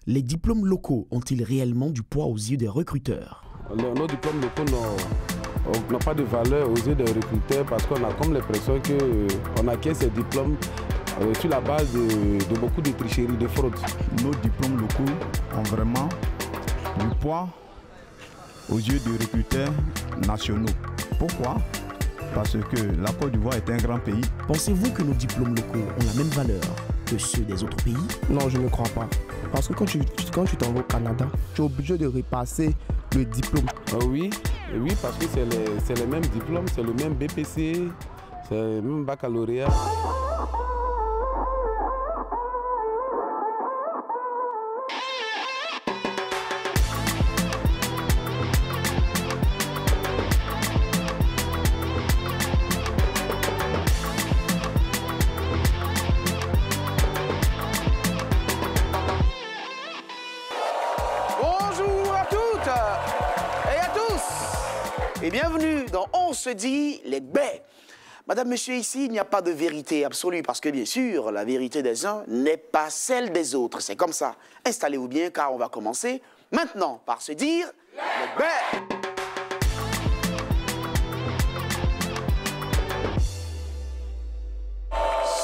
Les diplômes locaux ont-ils réellement du poids aux yeux des recruteurs? Nos diplômes locaux n'ont pas de valeur aux yeux des recruteurs parce qu'on a comme l'impression qu'on acquiert ces diplômes sur la base de beaucoup de tricheries, de fraudes. Nos diplômes locaux ont vraiment du poids aux yeux des recruteurs nationaux. Pourquoi? Parce que la Côte d'Ivoire est un grand pays. Pensez-vous que nos diplômes locaux ont la même valeur que ceux des autres pays? Non, je ne crois pas. Parce que quand tu t'en vas au Canada, tu es obligé de repasser le diplôme. Oui, parce que c'est les mêmes diplômes, c'est le même BPC, c'est le même baccalauréat. Et bienvenue dans On se dit les baies. Madame, monsieur, ici, il n'y a pas de vérité absolue parce que, bien sûr, la vérité des uns n'est pas celle des autres. C'est comme ça. Installez-vous bien car on va commencer maintenant par se dire les baies.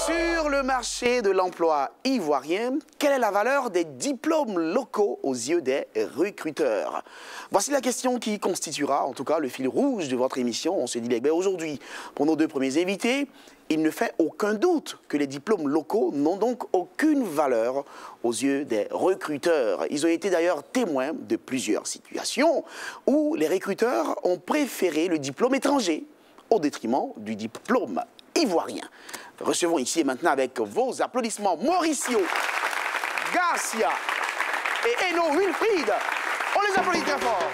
Sur le marché de l'emploi ivoirien, quelle est la valeur des diplômes locaux aux yeux des recruteurs? Voici la question qui constituera, en tout cas, le fil rouge de votre émission. On se dit les baies aujourd'hui. Pour nos deux premiers invités, il ne fait aucun doute que les diplômes locaux n'ont donc aucune valeur aux yeux des recruteurs. Ils ont été d'ailleurs témoins de plusieurs situations où les recruteurs ont préféré le diplôme étranger au détriment du diplôme ivoirien. Recevons ici et maintenant avec vos applaudissements Mauricio Garcia et Eno Wilfried. On les applaudit très fort.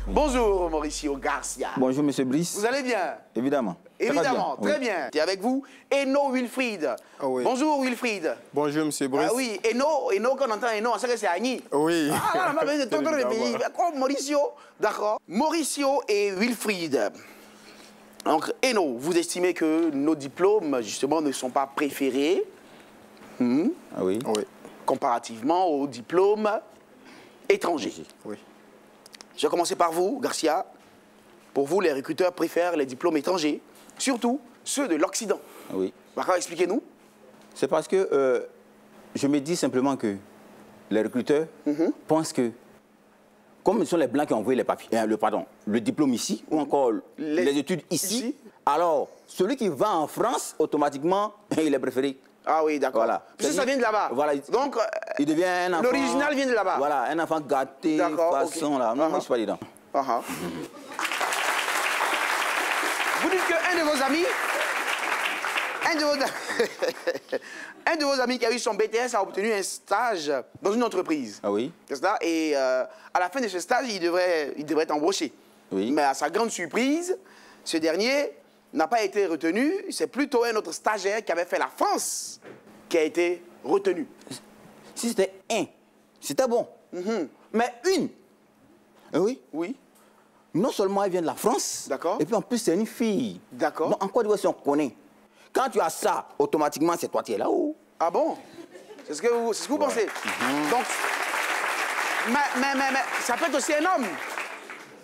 Bonjour Mauricio Garcia. Bonjour Monsieur Brice. Vous allez bien? Évidemment. Évidemment, très oui. bien. Et avec vous, Eno Wilfried. Ah oui. Bonjour Wilfried. Bonjour Monsieur Brice. Ah oui, Eno, quand on entend Eno, on sait que c'est Agni. Oui. Ah, on a besoin de tonton le pays. Comme Mauricio, d'accord. Mauricio et Wilfried. Donc, Eno, vous estimez que nos diplômes, justement, ne sont pas préférés Ah oui. Oui. comparativement aux diplômes étrangers. Oui. Je vais commencer par vous, Garcia. Pour vous, les recruteurs préfèrent les diplômes étrangers, surtout ceux de l'Occident. Oui. D'accord, expliquez-nous. C'est parce que je me dis simplement que les recruteurs pensent que, comme ce sont les Blancs qui ont envoyé les papiers, le diplôme ici, ou encore les études ici, alors celui qui va en France, automatiquement, il est préféré. Ah oui, d'accord. Voilà. Parce que ça vient de là-bas. Voilà. Donc, il devient un enfant. l'original vient de là-bas. Voilà, un enfant gâté, façon là. Non, moi, je ne suis pas dedans. Vous dites qu'un de vos amis, un de vos amis qui a eu son BTS a obtenu un stage dans une entreprise. Ah oui. C'est ça. Et à la fin de ce stage, il devrait être embauché. Oui. Mais à sa grande surprise, ce dernier n'a pas été retenu. C'est plutôt un autre stagiaire qui avait fait la France qui a été retenu. Si c'était un, c'était bon. Mais une, oui. Oui. Non seulement elle vient de la France, D'accord. et puis en plus c'est une fille. D'accord. Donc en Côte d'Ivoire, si on connaît, quand tu as ça, automatiquement c'est toi qui es là-haut. Ah bon? C'est ce que vous pensez? Donc, mais ça peut être aussi un homme.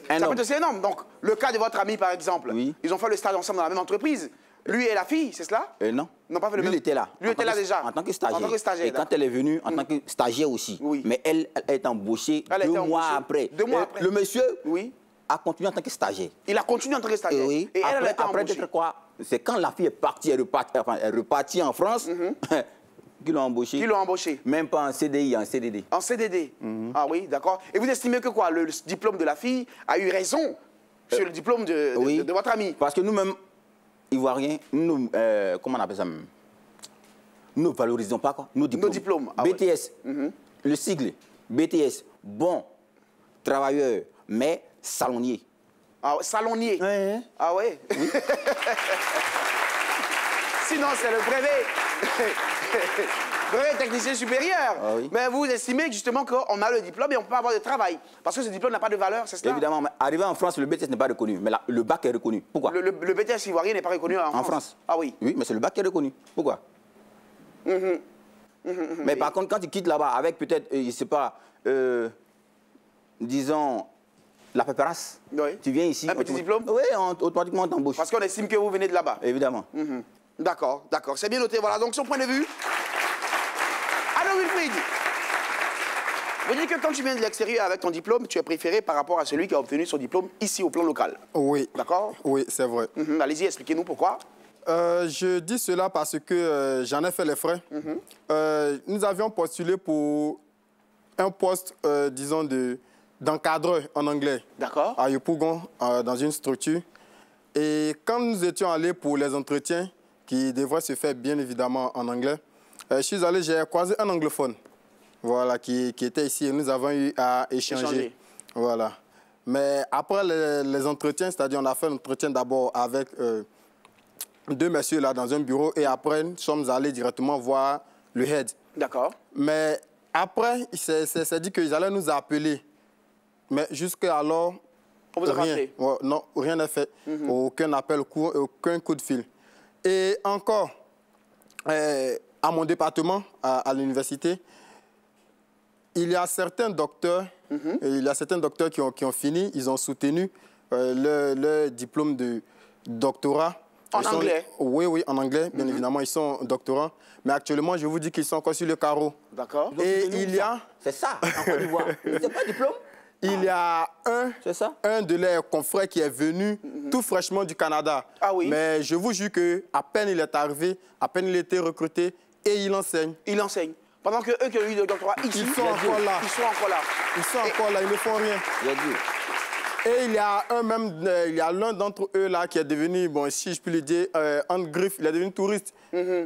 Ça peut être aussi un homme. Donc, le cas de votre ami, par exemple, Oui. ils ont fait le stage ensemble dans la même entreprise. Lui et la fille, c'est cela? Non. Ils n'ont pas fait le Lui, même. il était là. Lui était là déjà. En tant que stagiaire. En tant que stagiaire. Et quand elle est venue, en tant que stagiaire aussi. Oui. Mais elle est embauchée Elle a été 2 mois embauchée après. 2 mois après. Le monsieur Oui. a continué en tant que stagiaire. Il a continué en tant que stagiaire. Oui. Et elle a été après embauchée. peut-être quoi? C'est quand la fille est partie, elle est repartie en France, qu'ils l'ont embauché. Qui l'ont embauché? Même pas en CDI, en CDD. En CDD. Ah oui, d'accord. Et vous estimez que quoi? Le diplôme de la fille a eu raison sur le diplôme de votre ami? Parce que nous-mêmes, Ivoiriens, nous, comment on appelle ça même? Nous ne valorisons pas quoi? Nos diplômes. Nos diplômes. Ah BTS, le sigle, BTS, bon travailleur, mais salonnier. Ah, salonnier. Ouais. Ah ouais? Oui. Sinon, c'est le brevet. brevet technicien supérieur. Ah oui. Mais vous estimez justement qu'on a le diplôme et on ne peut pas avoir de travail. Parce que ce diplôme n'a pas de valeur, c'est cela? Évidemment, mais arrivé en France, le BTS n'est pas reconnu. Mais le bac est reconnu. Pourquoi? Le BTS ivoirien n'est pas reconnu en France. Ah oui. Oui, mais c'est le bac qui est reconnu. Pourquoi? Mais par contre, quand tu quittes là-bas avec peut-être, je ne sais pas, disons, la paperasse, oui. Tu viens ici. Un petit diplôme? Oui, automatiquement on t'embauche. Parce qu'on estime que vous venez de là-bas. Évidemment. D'accord, d'accord. C'est bien noté. Voilà, donc son point de vue. Alors Wilfried, vous dites que quand tu viens de l'extérieur avec ton diplôme, tu es préféré par rapport à celui qui a obtenu son diplôme ici au plan local. Oui. D'accord? Oui, c'est vrai. Allez-y, expliquez-nous pourquoi. Je dis cela parce que j'en ai fait les frais. Nous avions postulé pour un poste, disons, d'encadreur en anglais. D'accord. À Yopougon, dans une structure. Et quand nous étions allés pour les entretiens, qui devraient se faire bien évidemment en anglais, je suis allé, j'ai croisé un anglophone, voilà, qui était ici et nous avons eu à échanger. Voilà. Mais après les entretiens, c'est-à-dire on a fait un entretien d'abord avec deux messieurs là dans un bureau et après nous sommes allés directement voir le head. D'accord. Mais après, c'est dit qu'ils allaient nous appeler. Mais jusqu'à alors, on vous a rappelé? Non, rien n'est fait. Aucun appel, aucun coup de fil. Et encore, à mon département, à l'université, il y a certains docteurs, qui ont fini, ils ont soutenu leur diplôme de doctorat. En anglais? Oui, en anglais, bien évidemment, ils sont doctorants. Mais actuellement, je vous dis qu'ils sont encore sur le carreau. D'accord. Et il y a... C'est ça, en Côte d'Ivoire. C'est pas diplôme? Il y a un de leurs confrères qui est venu tout fraîchement du Canada. Ah oui. Mais je vous jure qu'à peine il est arrivé, à peine il a été recruté et il enseigne. Il enseigne. Pendant que eux qui ont eu le doctorat ici, ils sont encore là. Ils sont encore là. Ils sont encore là, ils ne font rien. Et il y a l'un d'entre eux là qui est devenu, bon, si je puis le dire, en griffe, il est devenu touriste.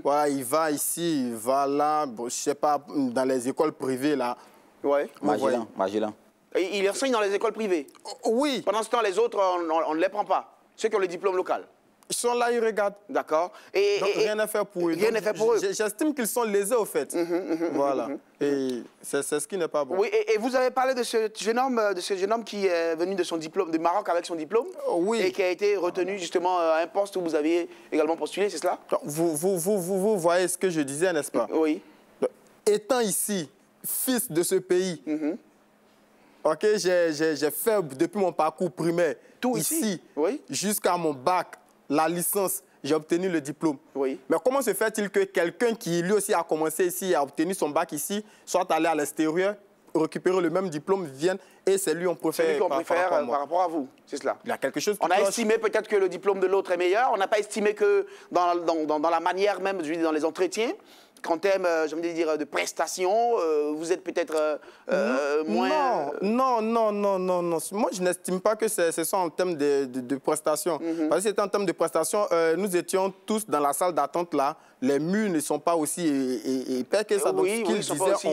Voilà, il va ici, il va là, bon, je sais pas, dans les écoles privées là. Ouais. Magellan. Et il enseigne dans les écoles privées? Oui. Pendant ce temps, les autres, on ne les prend pas. Ceux qui ont le diplôme local? Ils sont là, ils regardent. D'accord. Donc rien n'est fait pour eux. Rien n'est fait pour eux. J'estime qu'ils sont lésés au fait. Voilà. Et c'est ce qui n'est pas bon. Oui, et vous avez parlé de ce jeune homme qui est venu de son diplôme, du Maroc avec son diplôme? Oui. Et qui a été retenu justement à un poste où vous aviez également postulé, c'est cela? Vous voyez ce que je disais, n'est-ce pas? Oui. Étant ici, fils de ce pays, ok, j'ai fait depuis mon parcours primaire, tout ici, oui, jusqu'à mon bac, la licence, j'ai obtenu le diplôme. Oui. Mais comment se fait-il que quelqu'un qui lui aussi a commencé ici, a obtenu son bac ici, soit allé à l'extérieur, récupérer le même diplôme, vienne et c'est lui on préfère, par rapport à vous, c'est cela? Il y a quelque chose qui on a estimé peut-être que le diplôme de l'autre est meilleur, on n'a pas estimé que dans la manière même, je veux dire, dans les entretiens, qu'en termes, je veux dire, de prestations, vous êtes peut-être moins... Non. Moi, je n'estime pas que ce soit en termes de prestations. Parce que c'était en termes de prestations, nous étions tous dans la salle d'attente là. Les murs ne sont pas aussi épais que ça. Donc, oui, ils ne sont pas aussi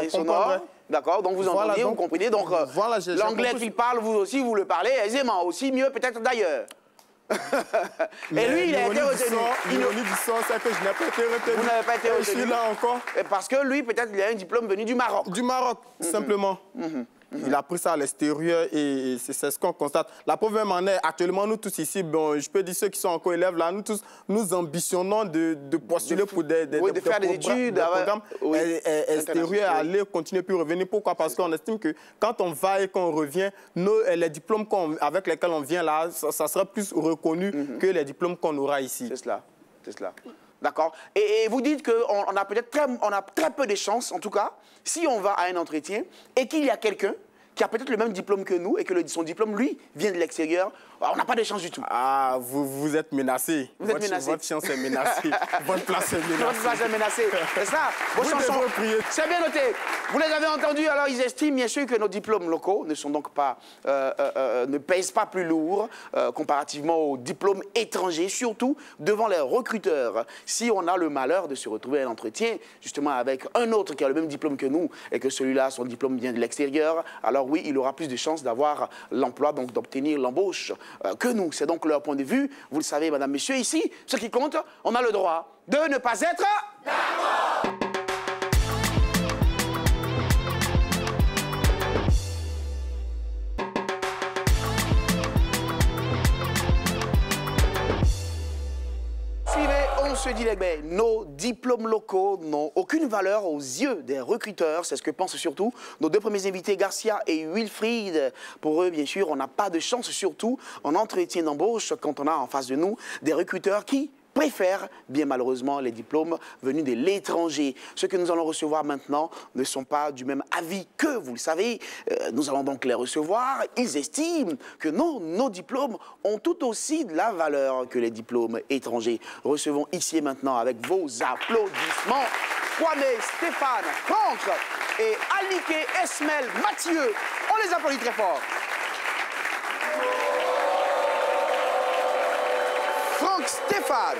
sonores. D'accord, donc vous entendiez, vous comprenez. Donc, l'anglais qu'il parle, vous aussi, vous le parlez aisément, aussi mieux peut-être d'ailleurs. Et lui, il a été retenu. L'ironie du sort, c'est que je n'ai pas été retenu. Vous n'avez pas été retenu. Je suis là encore. Parce que lui, peut-être, il a un diplôme venu du Maroc. Du Maroc, simplement. Il a pris ça à l'extérieur et c'est ce qu'on constate. La preuve même en est, actuellement, nous tous ici, bon, je peux dire ceux qui sont encore élèves là, nous tous, nous ambitionnons de postuler pour des programmes extérieurs, aller continuer puis revenir. Pourquoi? Parce qu'on estime que quand on va et qu'on revient, les diplômes avec lesquels on vient là, ça sera plus reconnu que les diplômes qu'on aura ici. C'est cela, c'est cela. D'accord. Et vous dites qu'on a peut-être très peu de chances, en tout cas, si on va à un entretien et qu'il y a quelqu'un qui a peut-être le même diplôme que nous et que son diplôme, lui, vient de l'extérieur, on n'a pas de chance du tout. Ah, vous êtes menacé. Vous êtes menacé. Votre chance est menacée. Votre place est menacée. Votre place est menacée. C'est ça. Vos chansons, c'est bien noté. Vous les avez entendus, alors ils estiment bien sûr que nos diplômes locaux ne sont donc pas, ne pèsent pas plus lourd comparativement aux diplômes étrangers, surtout devant les recruteurs. Si on a le malheur de se retrouver à un entretien, justement avec un autre qui a le même diplôme que nous et que celui-là, son diplôme vient de l'extérieur, alors oui, il aura plus de chances d'avoir l'emploi, donc d'obtenir l'embauche que nous. C'est donc leur point de vue. Vous le savez, madame, messieurs, ici, ce qui compte, on a le droit de ne pas être d'accord. Monsieur Dilegbé, nos diplômes locaux n'ont aucune valeur aux yeux des recruteurs. C'est ce que pensent surtout nos deux premiers invités, Garcia et Wilfried. Pour eux, bien sûr, on n'a pas de chance, surtout en entretien d'embauche, quand on a en face de nous des recruteurs qui préfèrent, bien malheureusement, les diplômes venus de l'étranger. Ceux que nous allons recevoir maintenant ne sont pas du même avis que, vous le savez. Nous allons donc les recevoir. Ils estiment que nos diplômes ont tout aussi de la valeur que les diplômes étrangers. Recevons ici et maintenant avec vos applaudissements Kwame, Stéphane, Franck et Alike Esmel Mathieu. On les applaudit très fort. Franck, Stéphane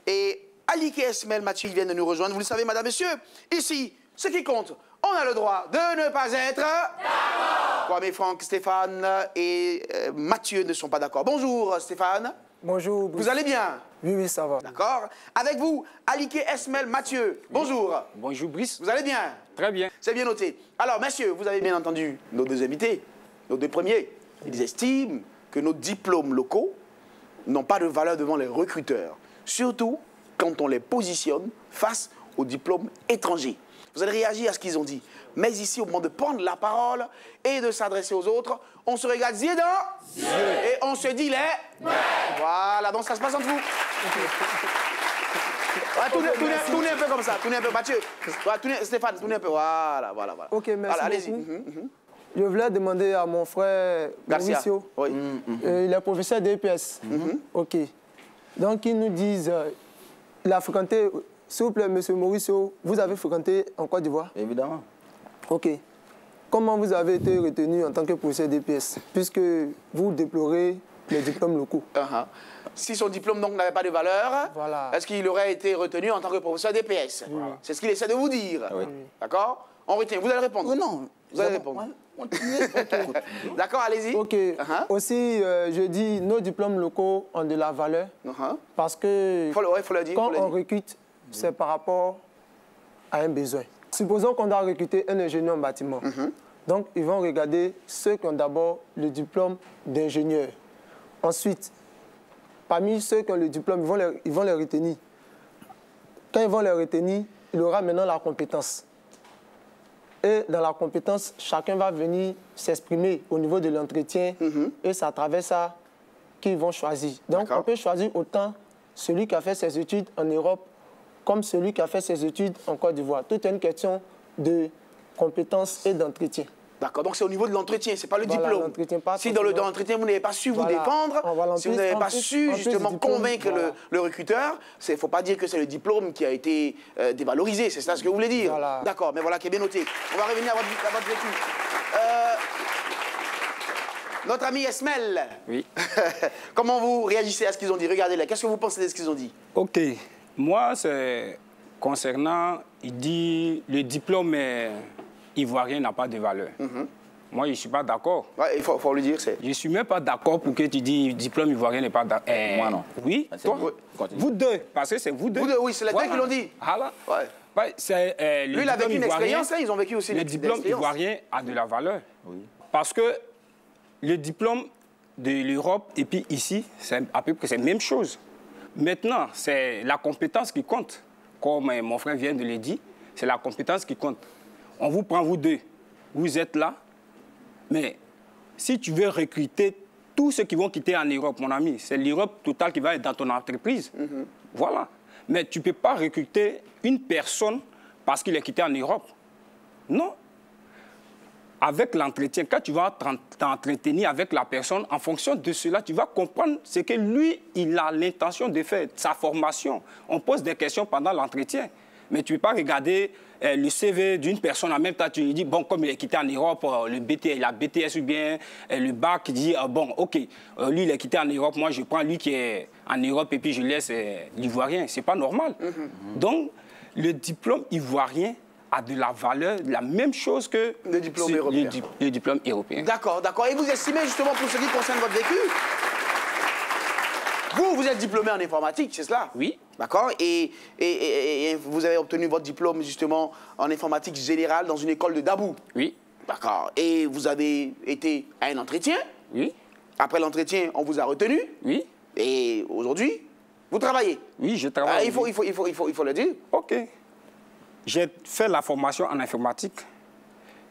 et Alike Esmel Mathieu viennent de nous rejoindre. Vous le savez, madame, monsieur, ici, ce qui compte, on a le droit de ne pas être d'accord. Kwame, Franck, Stéphane et Mathieu ne sont pas d'accord. Bonjour, Stéphane. Bonjour, Brice. Vous allez bien? Oui, oui, ça va. D'accord. Avec vous, Alike Esmel Mathieu. Bonjour. Bonjour, Brice. Vous allez bien? Très bien. C'est bien noté. Alors, messieurs, vous avez bien entendu nos deux invités, nos deux premiers. Ils estiment que nos diplômes locaux n'ont pas de valeur devant les recruteurs, surtout quand on les positionne face aux diplômes étrangers. Vous allez réagir à ce qu'ils ont dit. Mais ici, au moment de prendre la parole et de s'adresser aux autres, on se regarde yeux dans et on se dit les... Voilà, donc ça se passe entre vous. Tournez un peu comme ça, tournez un peu, Mathieu. Stéphane, tournez un peu, voilà. Ok, merci voilà, allez-y. Je voulais demander à mon frère Garcia. Mauricio. Oui. Il est professeur d'EPS. Ok. Donc, ils nous disent, il a fréquenté, s'il vous plaît, monsieur Mauricio, vous avez fréquenté en Côte d'Ivoire? Évidemment. Ok. Comment vous avez été retenu en tant que professeur d'EPS, puisque vous déplorez les diplômes locaux? Si son diplôme donc n'avait pas de valeur, Voilà. est-ce qu'il aurait été retenu en tant que professeur d'EPS? C'est ce qu'il essaie de vous dire. Oui. D'accord? On retient. Vous allez répondre. Non. Vous allez répondre. D'accord, allez-y. Ok. Aussi, je dis, nos diplômes locaux ont de la valeur parce que faut le dire, quand on recrute, c'est par rapport à un besoin. Supposons qu'on doit recruter un ingénieur en bâtiment. Donc, ils vont regarder ceux qui ont d'abord le diplôme d'ingénieur. Ensuite, parmi ceux qui ont le diplôme, ils vont les retenir. Quand ils vont les retenir, il aura maintenant la compétence. Et dans la compétence, chacun va venir s'exprimer au niveau de l'entretien et c'est à travers ça qu'ils vont choisir. Donc, on peut choisir autant celui qui a fait ses études en Europe comme celui qui a fait ses études en Côte d'Ivoire. Tout est une question de compétence et d'entretien. D'accord, donc c'est au niveau de l'entretien, c'est pas le diplôme. Si dans l'entretien, vous n'avez pas su vous défendre, si vous n'avez pas su justement convaincre le recruteur, il ne faut pas dire que c'est le diplôme qui a été dévalorisé, c'est ça ce que vous voulez dire. D'accord, mais voilà qui est bien noté. On va revenir à votre vécu. Notre ami Esmel, oui. Comment vous réagissez à ce qu'ils ont dit? Regardez-les, qu'est-ce que vous pensez de ce qu'ils ont dit? Ok, moi c'est concernant, il dit le diplôme ivoirien n'a pas de valeur. Moi, je ne suis pas d'accord. Ouais, il faut le dire. Je ne suis même pas d'accord pour que tu dis diplôme ivoirien n'est pas d'accord. Moi, non. Oui, toi, vous deux, parce que c'est vous deux. Vous deux, oui, c'est les deux qui l'ont dit. Voilà. Ouais. Ouais, lui, il a vécu une expérience, là, ils ont vécu aussi une expérience. Le diplôme ivoirien a de la valeur. Oui. Parce que le diplôme de l'Europe et puis ici, c'est à peu près la même chose. Maintenant, c'est la compétence qui compte. Comme mon frère vient de le dire, c'est la compétence qui compte. On vous prend, vous deux. Vous êtes là. Mais si tu veux recruter tous ceux qui vont quitter en Europe, mon ami, c'est l'Europe totale qui va être dans ton entreprise. Voilà. Mais tu ne peux pas recruter une personne parce qu'il est quitté en Europe. Non. Avec l'entretien, quand tu vas t'entretenir avec la personne, en fonction de cela, tu vas comprendre ce que lui, il a l'intention de faire, sa formation. On pose des questions pendant l'entretien. Mais tu ne peux pas regarder le CV d'une personne en même temps. Tu lui dis, bon, comme il est quitté en Europe, la BTS ou bien le bac, il dit, bon, OK, lui, il est quitté en Europe, moi, je prends lui qui est en Europe et puis je laisse l'Ivoirien. Ce n'est pas normal. Donc, le diplôme ivoirien a de la valeur, la même chose que le diplôme européen. Le diplôme européen. D'accord, d'accord. Et vous estimez justement, pour ce qui concerne votre vécu, vous êtes diplômé en informatique, c'est cela? Oui. D'accord. Et vous avez obtenu votre diplôme justement en informatique générale dans une école de Dabou? Oui. D'accord. Et vous avez été à un entretien? Oui. Après l'entretien, on vous a retenu? Oui. Et aujourd'hui, Vous travaillez? Oui, je travaille. Il faut le dire. OK. J'ai fait la formation en informatique.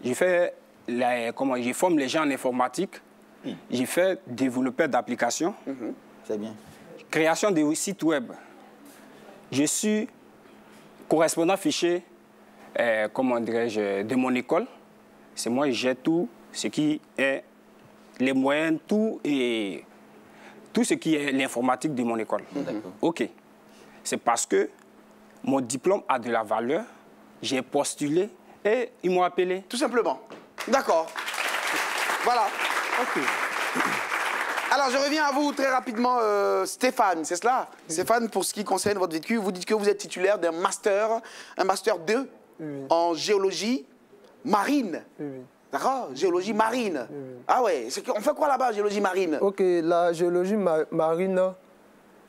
J'ai fait, je forme les gens en informatique. J'ai fait développeur d'applications. C'est bien. Création de sites web. Je suis correspondant fichier, comment dirais-je, de mon école. C'est moi qui gère tout ce qui est les moyens, tout ce qui est l'informatique de mon école. OK. C'est parce que mon diplôme a de la valeur. J'ai postulé et ils m'ont appelé. Tout simplement. D'accord. Voilà. OK. Alors, je reviens à vous très rapidement, Stéphane, c'est cela? Stéphane, pour ce qui concerne votre vécu, vous dites que vous êtes titulaire d'un master, un master 2 en géologie marine. D'accord? Géologie marine. Ah ouais, on fait quoi là-bas, géologie marine? OK, la géologie marine,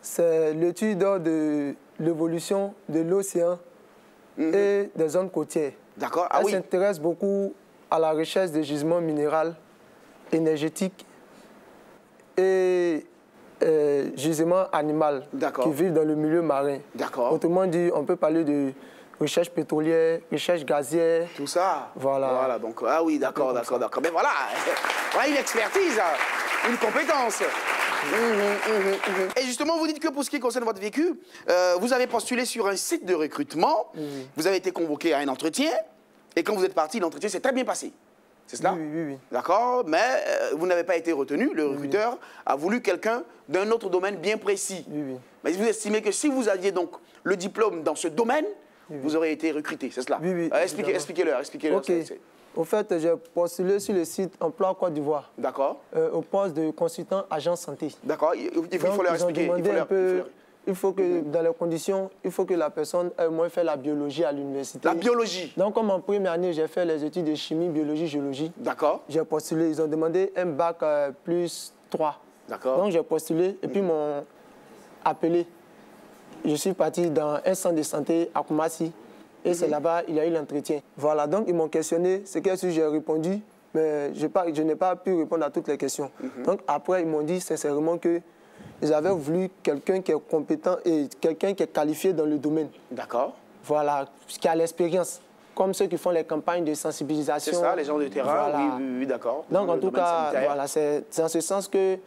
c'est l'étude de l'évolution de l'océan et des zones côtières. D'accord. Elle s'intéresse beaucoup à la recherche des gisements minéraux, énergétiques et gisements animaux qui vivent dans le milieu marin. D'accord. Autrement dit, on peut parler de recherche pétrolière, recherche gazière. Tout ça. Voilà. Voilà, donc, ah oui, d'accord. Mais voilà, voilà une expertise, une compétence. Et justement, vous dites que pour ce qui concerne votre vécu, vous avez postulé sur un site de recrutement, vous avez été convoqué à un entretien, et quand vous êtes parti, l'entretien s'est très bien passé. C'est cela? Oui. D'accord, mais vous n'avez pas été retenu. Le recruteur a voulu quelqu'un d'un autre domaine bien précis. Mais vous estimez que si vous aviez donc le diplôme dans ce domaine, vous auriez été recruté, c'est cela? Expliquez-le. OK. Au fait, j'ai postulé sur le site Emploi Côte d'Ivoire. D'accord. Au poste de consultant agent santé. D'accord. Il faut leur expliquer. Il faut que, dans les conditions, il faut que la personne ait au moins fait la biologie à l'université. La biologie? Donc, comme en première année, j'ai fait les études de chimie, biologie, géologie. D'accord. J'ai postulé, ils ont demandé un bac plus 3. D'accord. Donc, j'ai postulé et puis ils m'ont appelé. Je suis parti dans un centre de santé à Koumassi. Et c'est là-bas, il y a eu l'entretien. Voilà, donc ils m'ont questionné, ce que j'ai répondu, mais je n'ai pas pu répondre à toutes les questions. Donc après, ils m'ont dit sincèrement qu'ils avaient voulu quelqu'un qui est compétent et quelqu'un qui est qualifié dans le domaine. D'accord. Voilà, qui a l'expérience, comme ceux qui font les campagnes de sensibilisation. C'est ça, les gens de terrain, voilà. Oui, d'accord. Donc en tout cas, voilà, c'est en ce sens que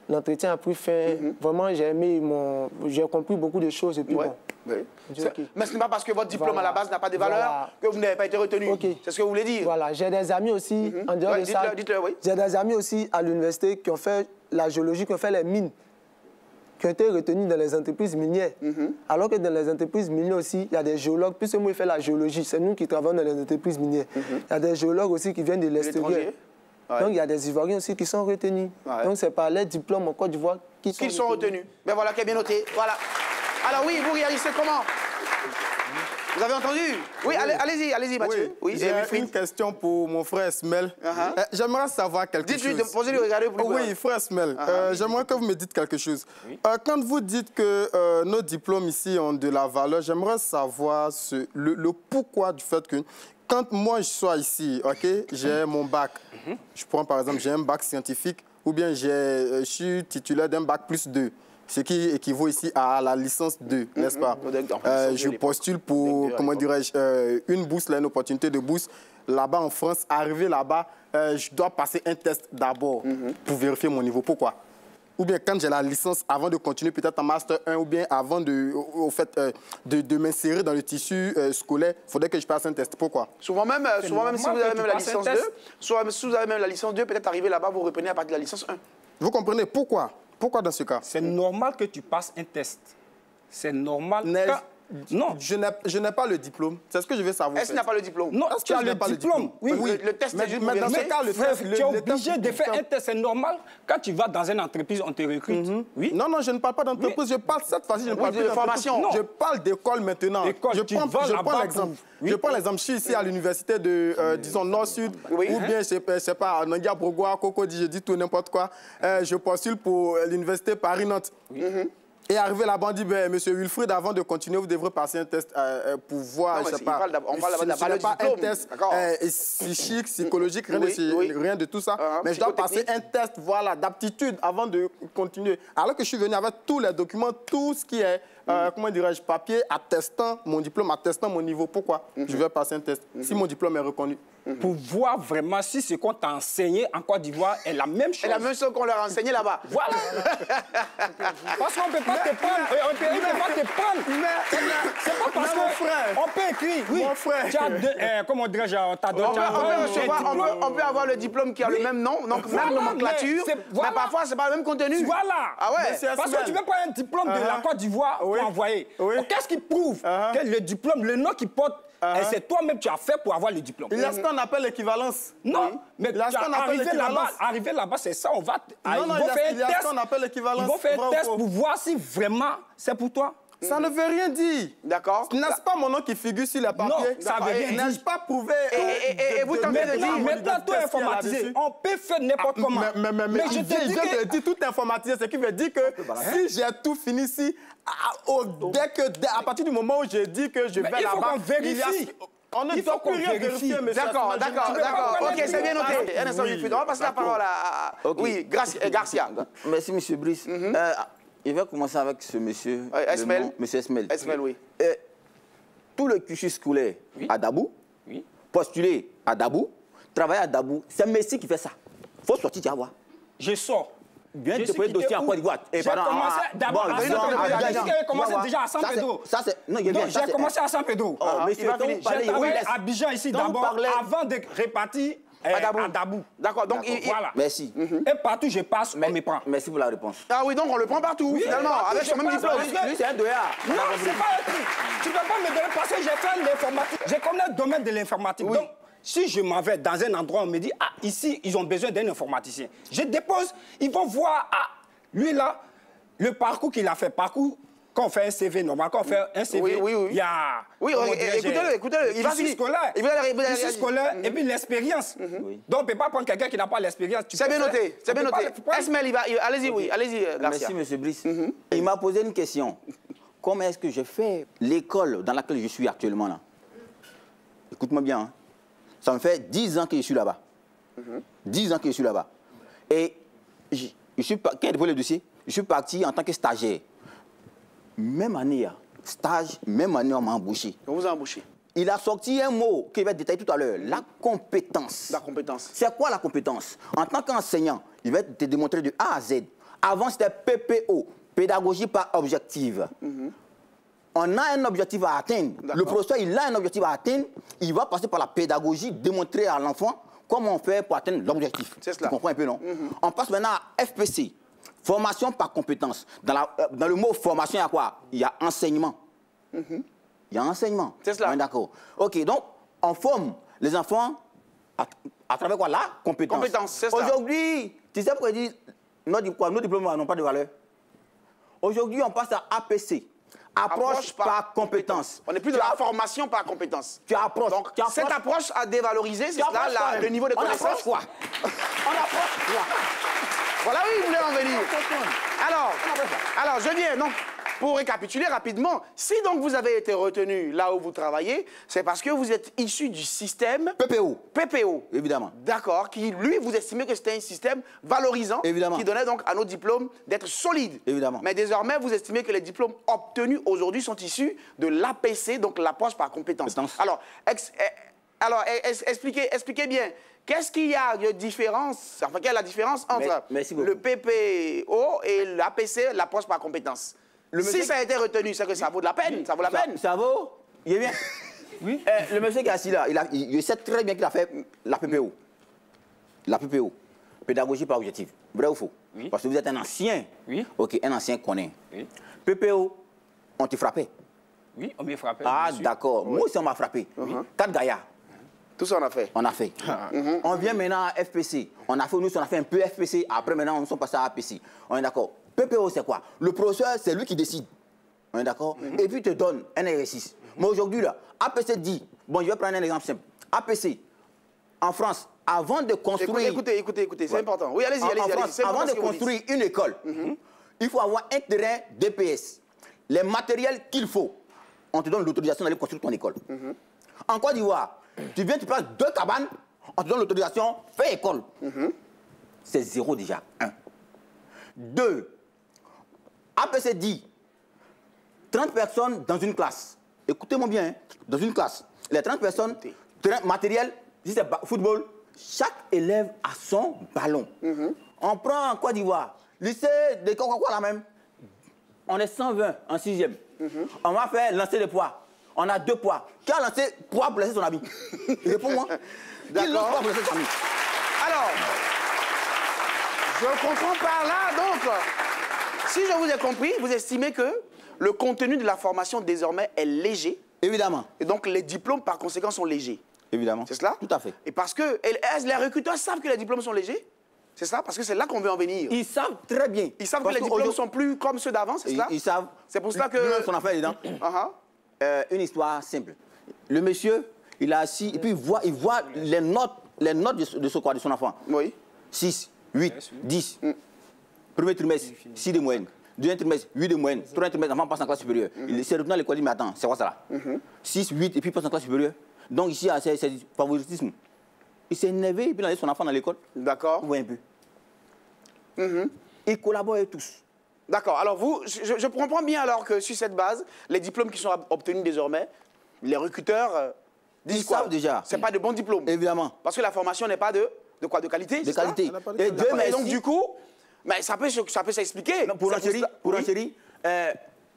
l'entretien a pris fin. Vraiment, j'ai compris beaucoup de choses et puis bon. Oui. Mais ce n'est pas parce que votre diplôme à la base n'a pas de valeur que vous n'avez pas été retenu. C'est ce que vous voulez dire? Voilà, j'ai des amis aussi, en dehors de ça. Dites-le, oui. J'ai des amis aussi à l'université qui ont fait la géologie, qui ont fait les mines, qui ont été retenus dans les entreprises minières. Alors que dans les entreprises minières aussi, il y a des géologues. Puisque moi, je fais la géologie, c'est nous qui travaillons dans les entreprises minières. Il y a des géologues aussi qui viennent de l'extérieur. Donc, il y a des Ivoiriens aussi qui sont retenus. Donc, c'est par les diplômes en Côte d'Ivoire qui sont retenus. Mais voilà, qui est bien noté. Voilà. Alors oui, vous réagissez comment? Vous avez entendu? Oui, allez-y, Mathieu. Oui, j'ai une question pour mon frère Esmel. J'aimerais savoir quelque chose. Dites-lui, posez-lui, regardez plus loin. Oui, frère Esmel, j'aimerais que vous me dites quelque chose. Quand vous dites que nos diplômes ici ont de la valeur, j'aimerais savoir le pourquoi du fait que quand moi je sois ici, j'ai mon bac, je prends par exemple, j'ai un bac scientifique ou bien je suis titulaire d'un bac plus 2. Ce qui équivaut ici à la licence 2, n'est-ce pas? Je postule pour, comment dirais-je, une bourse, là, une opportunité de bourse. Là-bas en France, arrivé là-bas, je dois passer un test d'abord pour vérifier mon niveau. Pourquoi? Ou bien quand j'ai la licence, avant de continuer peut-être en Master 1, ou bien avant de m'insérer dans le tissu scolaire, il faudrait que je passe un test. Pourquoi? Souvent même si vous avez même la licence 2, si vous avez même la licence 2, peut-être arrivé là-bas, vous reprenez à partir de la licence 1. Vous comprenez? Pourquoi? Pourquoi dans ce cas? C'est normal que tu passes un test. C'est normal. Non. Je n'ai pas le diplôme. C'est ce que je veux savoir. Est-ce qu'il n'a pas le diplôme? Non, tu as le diplôme. Oui, le test, c'est juste mais dans ce cas, tu es obligé de faire un test. C'est normal. Quand tu vas dans une entreprise, on te recrute. Oui. Non, je ne parle pas d'entreprise. Je parle cette fois-ci, je ne parle pas de formation. Je parle d'école maintenant. Je prends l'exemple. Je prends l'exemple. Je suis ici à l'université de, disons, Nord-Sud, ou bien, je ne sais pas, Nangia, Brogoua, Cocody, je dis tout n'importe quoi. Je postule pour l'université Paris-Nantes. Et arrivé là-bas, on dit, ben, monsieur Wilfried, avant de continuer, vous devrez passer un test pour voir, Non, je sais pas. on parle d'abord ce n'est pas un diplôme. test psychique, psychologique, rien de tout ça. Mais je dois passer un test, voilà, d'aptitude avant de continuer. Alors que je suis venu avec tous les documents, tout ce qui est, comment dirais-je, papier attestant mon diplôme, attestant mon niveau. Pourquoi je vais passer un test si mon diplôme est reconnu? Pour voir vraiment si ce qu'on t'a enseigné en Côte d'Ivoire est la même chose. C'est la même chose qu'on leur a enseigné là-bas. Voilà. Parce qu'on ne peut pas te prendre. On ne peut pas te prendre. C'est pas parce qu'on peut écrire. Oui. Mon frère. Tu as comment dirais-je, on t'a donné on peut avoir le diplôme qui a le même nom, donc même nomenclature, mais parfois c'est pas le même contenu. Voilà. Ah ouais. Parce que tu veux prendre un diplôme de la Côte d'Ivoire pour envoyer. Qu'est-ce qui prouve que le diplôme, le nom qui porte, c'est toi-même tu as fait pour avoir le diplôme. Il y a ce qu'on appelle l'équivalence. Non, mais arrivé là-bas, c'est ça, on va... Non, non, il y a ce qu'on appelle l'équivalence. Ils vont faire un test pour voir si vraiment c'est pour toi. Ça ne veut rien dire. D'accord. N'est-ce pas mon nom qui figure sur les papiers? Non, ça veut rien dire. N'ai-je pas prouvé? Et vous tentez de dire... Maintenant, tout est informatisé. On peut faire n'importe comment. Mais je te dis tout informatisé, ce qui veut dire que si j'ai tout fini ici, à partir du moment où je dis que je vais là-bas... Il faut qu'on vérifie. On ne doit plus rien vérifier, monsieur. D'accord. Ok, c'est bien noté. Un instant, on va passer la parole à... Oui, Garcia. Merci, monsieur Brice. Je vais commencer avec ce monsieur. Esmel. Monsieur Esmel. Esmel, oui. Tout le cursus scolaire à Dabou, postuler à Dabou, travailler à Dabou, c'est Messi qui fait ça. Il faut sortir, tu vas voir. Je sors. Viens de déposer le dossier en Côte d'Ivoire. J'ai commencé d'abord à San Pedro. J'ai commencé déjà à San Pedro. J'ai commencé à San Pedro. J'ai travaillé à Abidjan ici d'abord avant de répartir à Dabou. D'accord, donc voilà. Merci. Et partout je passe, on me prend. Merci pour la réponse. Ah oui, donc on le prend partout, finalement, avec son même diplôme. Lui, c'est un doyard. Non, c'est pas un truc. Tu ne peux pas me donner parce que j'ai fait l'informatique. Je connais le domaine de l'informatique. Donc, si je m'en vais dans un endroit, on me dit, ah, ici, ils ont besoin d'un informaticien. Je dépose, ils vont voir, ah, lui là, le parcours qu'il a fait, quand on fait un CV normal, quand on fait un CV, il y a... Oui, écoutez-le, il va finir. Cursus scolaire et puis l'expérience. Donc, on ne peut pas prendre quelqu'un qui n'a pas l'expérience. C'est bien noté, c'est bien noté. Esmel, allez-y, Garcia. Merci, monsieur Brice. Il m'a posé une question. Comment est-ce que je fais l'école dans laquelle je suis actuellement là? Écoute-moi bien, hein. Ça me fait 10 ans que je suis là-bas. 10 ans que je suis là-bas. Et quand j'ai déposé le dossier, je suis parti en tant que stagiaire. Même année, stage, même année, on m'a embauché. On vous a embauché. Il a sorti un mot qu'il va détailler tout à l'heure, la compétence. La compétence. C'est quoi la compétence? En tant qu'enseignant, il va te démontrer de A à Z. Avant, c'était PPO, pédagogie par objectif. On a un objectif à atteindre. Le professeur, il a un objectif à atteindre. Il va passer par la pédagogie, démontrer à l'enfant comment on fait pour atteindre l'objectif. C'est cela. Tu comprends un peu, non? On passe maintenant à FPC, formation par compétence. Dans le mot formation, il y a quoi? Il y a enseignement. Il y a enseignement. C'est cela. D'accord. OK, donc on forme les enfants à travers quoi? La compétence. Compétence, c'est cela. Aujourd'hui, tu sais pourquoi ils disent nos diplômes n'ont pas de valeur? Aujourd'hui, on passe à APC. Approche par compétence. On n'est plus dans la formation par compétence. Tu approches. Donc, cette approche à dévaloriser, c'est là le niveau de connaissance. On approche quoi? On approche quoi? Voilà où il voulait en venir. Alors, je viens. Donc, pour récapituler rapidement, si donc vous avez été retenu là où vous travaillez, c'est parce que vous êtes issu du système PPO. PPO. Évidemment. D'accord. Qui, lui, vous estimez que c'était un système valorisant. Évidemment. Qui donnait donc à nos diplômes d'être solides. Évidemment. Mais désormais, vous estimez que les diplômes obtenus aujourd'hui sont issus de l'APC, donc l'approche par compétence. Alors, expliquez bien. Qu'est-ce qu'il y a de différence, enfin, quelle est la différence entre le PPO et l'APC, l'approche par compétence? Si ça a été retenu, c'est que ça vaut de la peine, ça vaut la peine. Ça vaut? Il est bien. Oui. Le monsieur qui est assis là, il sait très bien qu'il a fait la PPO. La PPO, pédagogie par objectif. Vrai ou faux? Oui. Parce que vous êtes un ancien. Oui. OK, un ancien connaît. Oui. PPO, on te frappait. Oui, on m'a frappé. Ah, d'accord. Moi aussi, on m'a frappé. 4 gaillards. Tout ça, on a fait. On a fait. On vient maintenant à FPC. On a fait un peu FPC. Après, maintenant, on est passé à APC. On est d'accord. PPO, c'est quoi? Le professeur, c'est lui qui décide. On est d'accord? Et puis, il te donne un exercice. Mais aujourd'hui, là, APC dit, bon, je vais prendre un exemple simple. APC, en France, avant de construire... Écoutez, c'est important. Oui, allez-y. Avant de construire une école, il faut avoir un terrain DPS, les matériels qu'il faut. On te donne l'autorisation d'aller construire ton école. En Côte d'Ivoire, tu viens, tu places 2 cabanes, on te donne l'autorisation, fais école. C'est 0 déjà, 1. 2, APC dit 30 personnes dans une classe. Écoutez-moi bien, hein, dans une classe, les 30 personnes, terrain, matériel, si c'est football, chaque élève a son ballon. On prend en Côte d'Ivoire, lycée de quoi là même, on est 120 en 6e. On va faire lancer des poids. On a 2 poids. Qui a lancé poids pour laisser son ami? Réponds-moi. Qui lance poids pour laisser son ami? Alors, je comprends par là, donc, si je vous ai compris, vous estimez que le contenu de la formation désormais est léger. Évidemment. Et donc les diplômes par conséquent sont légers. Évidemment. C'est cela? Tout à fait. Et parce que les recruteurs savent que les diplômes sont légers? C'est ça? Parce que c'est là qu'on veut en venir. Ils savent très bien. Ils savent que les diplômes sont plus comme ceux d'avant, c'est cela? Ils savent. C'est pour cela que... Son affaire dedans. Une histoire simple. Le monsieur, il a assis et puis il voit les notes de son enfant. Oui. 6, 8, 10. Premier trimestre, 6 de moyenne. Deuxième trimestre, 8 de moyenne. Troisième trimestre, l'enfant passe en classe supérieure. Il s'est retourné à l'école, il dit, mais attends, c'est quoi ça là? 6, 8, et puis il passe en classe supérieure. Donc ici, c'est du favoritisme. Il s'est énervé et puis il a laissé son enfant dans l'école. D'accord. Vous voyez un peu. Ils collaborent tous. D'accord. Alors vous, je comprends bien alors que sur cette base, les diplômes qui sont obtenus désormais, les recruteurs disent quoi? Savent déjà. C'est pas de bons diplômes. Évidemment. Parce que la formation n'est pas de quoi? De qualité? De qualité. Et donc du coup, mais ça peut s'expliquer. Pour un chéri,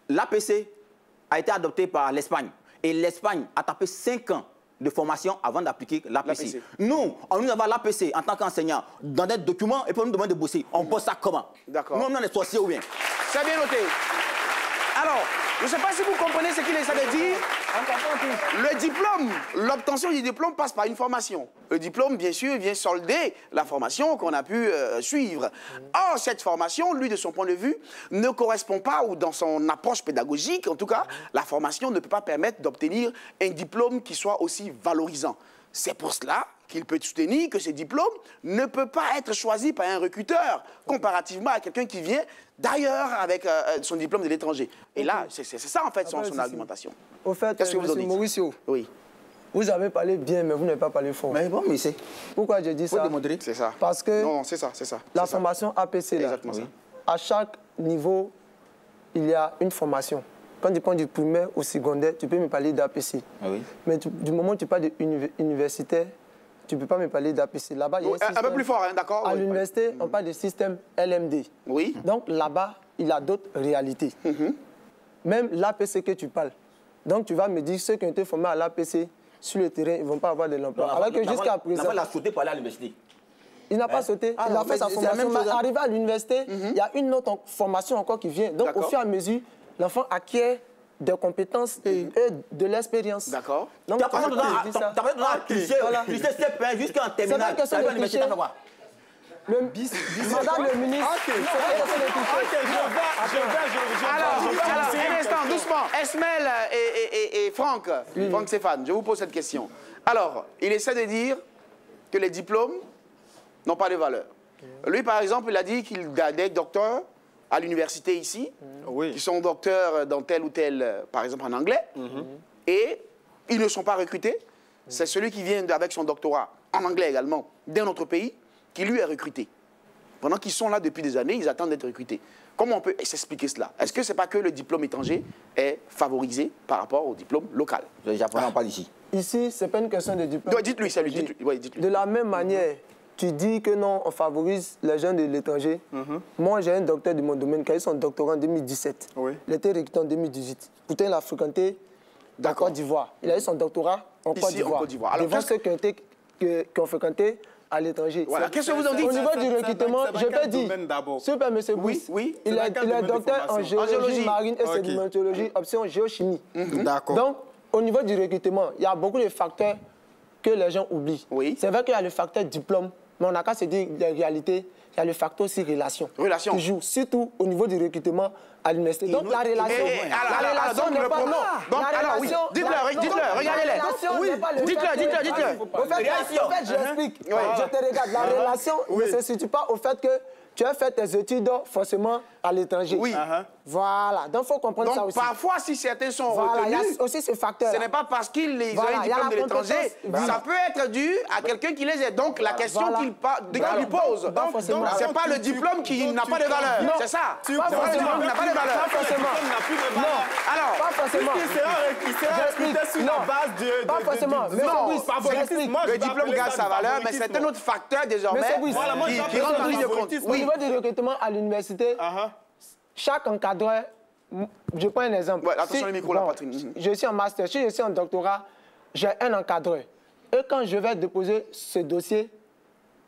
l'APC a été adopté par l'Espagne. Et l'Espagne a tapé 5 ans de formation avant d'appliquer l'APC. Nous avons l'APC en tant qu'enseignant dans des documents et puis on nous demande de bosser. On bosse ça comment? D'accord. Nous, on est sorciers ou bien? C'est bien noté. Alors, je ne sais pas si vous comprenez ce qu'il essaie de dire. Le diplôme, l'obtention du diplôme passe par une formation. Le diplôme, bien sûr, vient solder la formation qu'on a pu suivre. Or, cette formation, lui, de son point de vue, ne correspond pas, ou dans son approche pédagogique, en tout cas, la formation ne peut pas permettre d'obtenir un diplôme qui soit aussi valorisant. C'est pour cela qu'il peut soutenir que ce diplôme ne peut pas être choisi par un recruteur, comparativement à quelqu'un qui vient d'ailleurs avec son diplôme de l'étranger. Et là, c'est ça en fait son argumentation. Au fait, qu'est-ce que vous en dites? Mauricio, oui. Vous avez parlé bien, mais vous n'avez pas parlé fort. Mais bon, mais c'est... Pourquoi je dis ça? Faut démontrer. C'est ça. Parce que... Non, c'est ça, c'est ça. La formation APC, là, à chaque niveau, il y a une formation. Quand tu prends du primaire au secondaire, tu peux me parler d'APC. Oui. Mais du moment où tu parles d'universitaire, tu ne peux pas me parler d'APC. Là-bas, il y a un système... Un peu plus fort, hein, d'accord? À l'université, on parle de système LMD. Oui. Donc là-bas, il y a d'autres réalités. Même l'APC que tu parles. Donc tu vas me dire, ceux qui ont été formés à l'APC, sur le terrain, ils ne vont pas avoir de l'emploi. Alors que jusqu'à présent... Il a sauté pour aller à l'université. Il n'a pas sauté, il a fait sa formation. Mais arrivé à l'université, il y a une autre formation encore qui vient. Donc au fur et à mesure, l'enfant acquiert des compétences et de l'expérience. D'accord. Donc tu as pas besoin de tricher CP jusqu'en terminale. C'est vrai que c'est le Madame le ministre, alors, un instant, doucement. Esmel et Franck, Franck Stéphane, je vous pose cette question. Alors, il essaie de dire que les diplômes n'ont pas de valeur. Lui, par exemple, il a dit qu'il a des docteurs à l'université ici, qui sont docteurs dans tel ou tel, par exemple en anglais, et ils ne sont pas recrutés. C'est celui qui vient avec son doctorat en anglais également d'un autre pays qui lui est recruté. Pendant qu'ils sont là depuis des années, ils attendent d'être recrutés. Comment on peut s'expliquer cela? Est-ce que ce n'est pas que le diplôme étranger est favorisé par rapport au diplôme local? Les Japonais n'ont pas d'ici. Ici, ce n'est pas une question de diplôme. Dites-lui, c'est lui. Dites-lui. De la même manière, tu dis que non, on favorise les gens de l'étranger. Moi, j'ai un docteur de mon domaine qui a eu son doctorat en 2017. Il était recruté en 2018. Pourtant, il a fréquenté la Côte d'Ivoire. Il a eu son doctorat en Côte d'Ivoire. Devant ceux qui ont fréquenté à l'étranger. Voilà. Qu'est-ce que vous en dites? Au niveau du recrutement, je peux dire, super monsieur Brice, il est docteur en géologie marine et sédimentologie, option géochimie. D'accord. Donc, au niveau du recrutement, il y a beaucoup de facteurs que les gens oublient. C'est vrai qu'il y a le facteur diplôme, mais on n'a qu'à se dire la réalité, il y a le facteur aussi relation. Qui joue, surtout au niveau du recrutement à l'université. Donc la relation, n'est pas... Alors oui, dites-le, regardez-les. Dites-le. Au fait, j'explique. Je te regarde. La relation ne se situe pas au fait que tu as fait tes études forcément à l'étranger. Oui. Voilà, donc il faut comprendre ça Donc aussi. parfois, si certains sont Voilà, il y retenus, a aussi ce facteur. ce n'est pas parce qu'ils ont un diplôme de l'étranger, ça peut être dû à quelqu'un qui les aide. Donc la question qu'il lui pose, c'est pas le diplôme qui n'a pas de valeur, c'est ça. C'est pas le diplôme qui n'a pas de valeur. Pas forcément. Alors, pas forcément. Il sera recruté sur la base de... Pas forcément. Le diplôme garde sa valeur, mais c'est un autre facteur désormais qui rentre en ligne de compte. Au niveau du recrutement à l'université, chaque encadreur, je prends un exemple. Ouais, attention le micro là, Patrick. Je suis en master, si je suis en doctorat, j'ai un encadreur. Et quand je vais déposer ce dossier,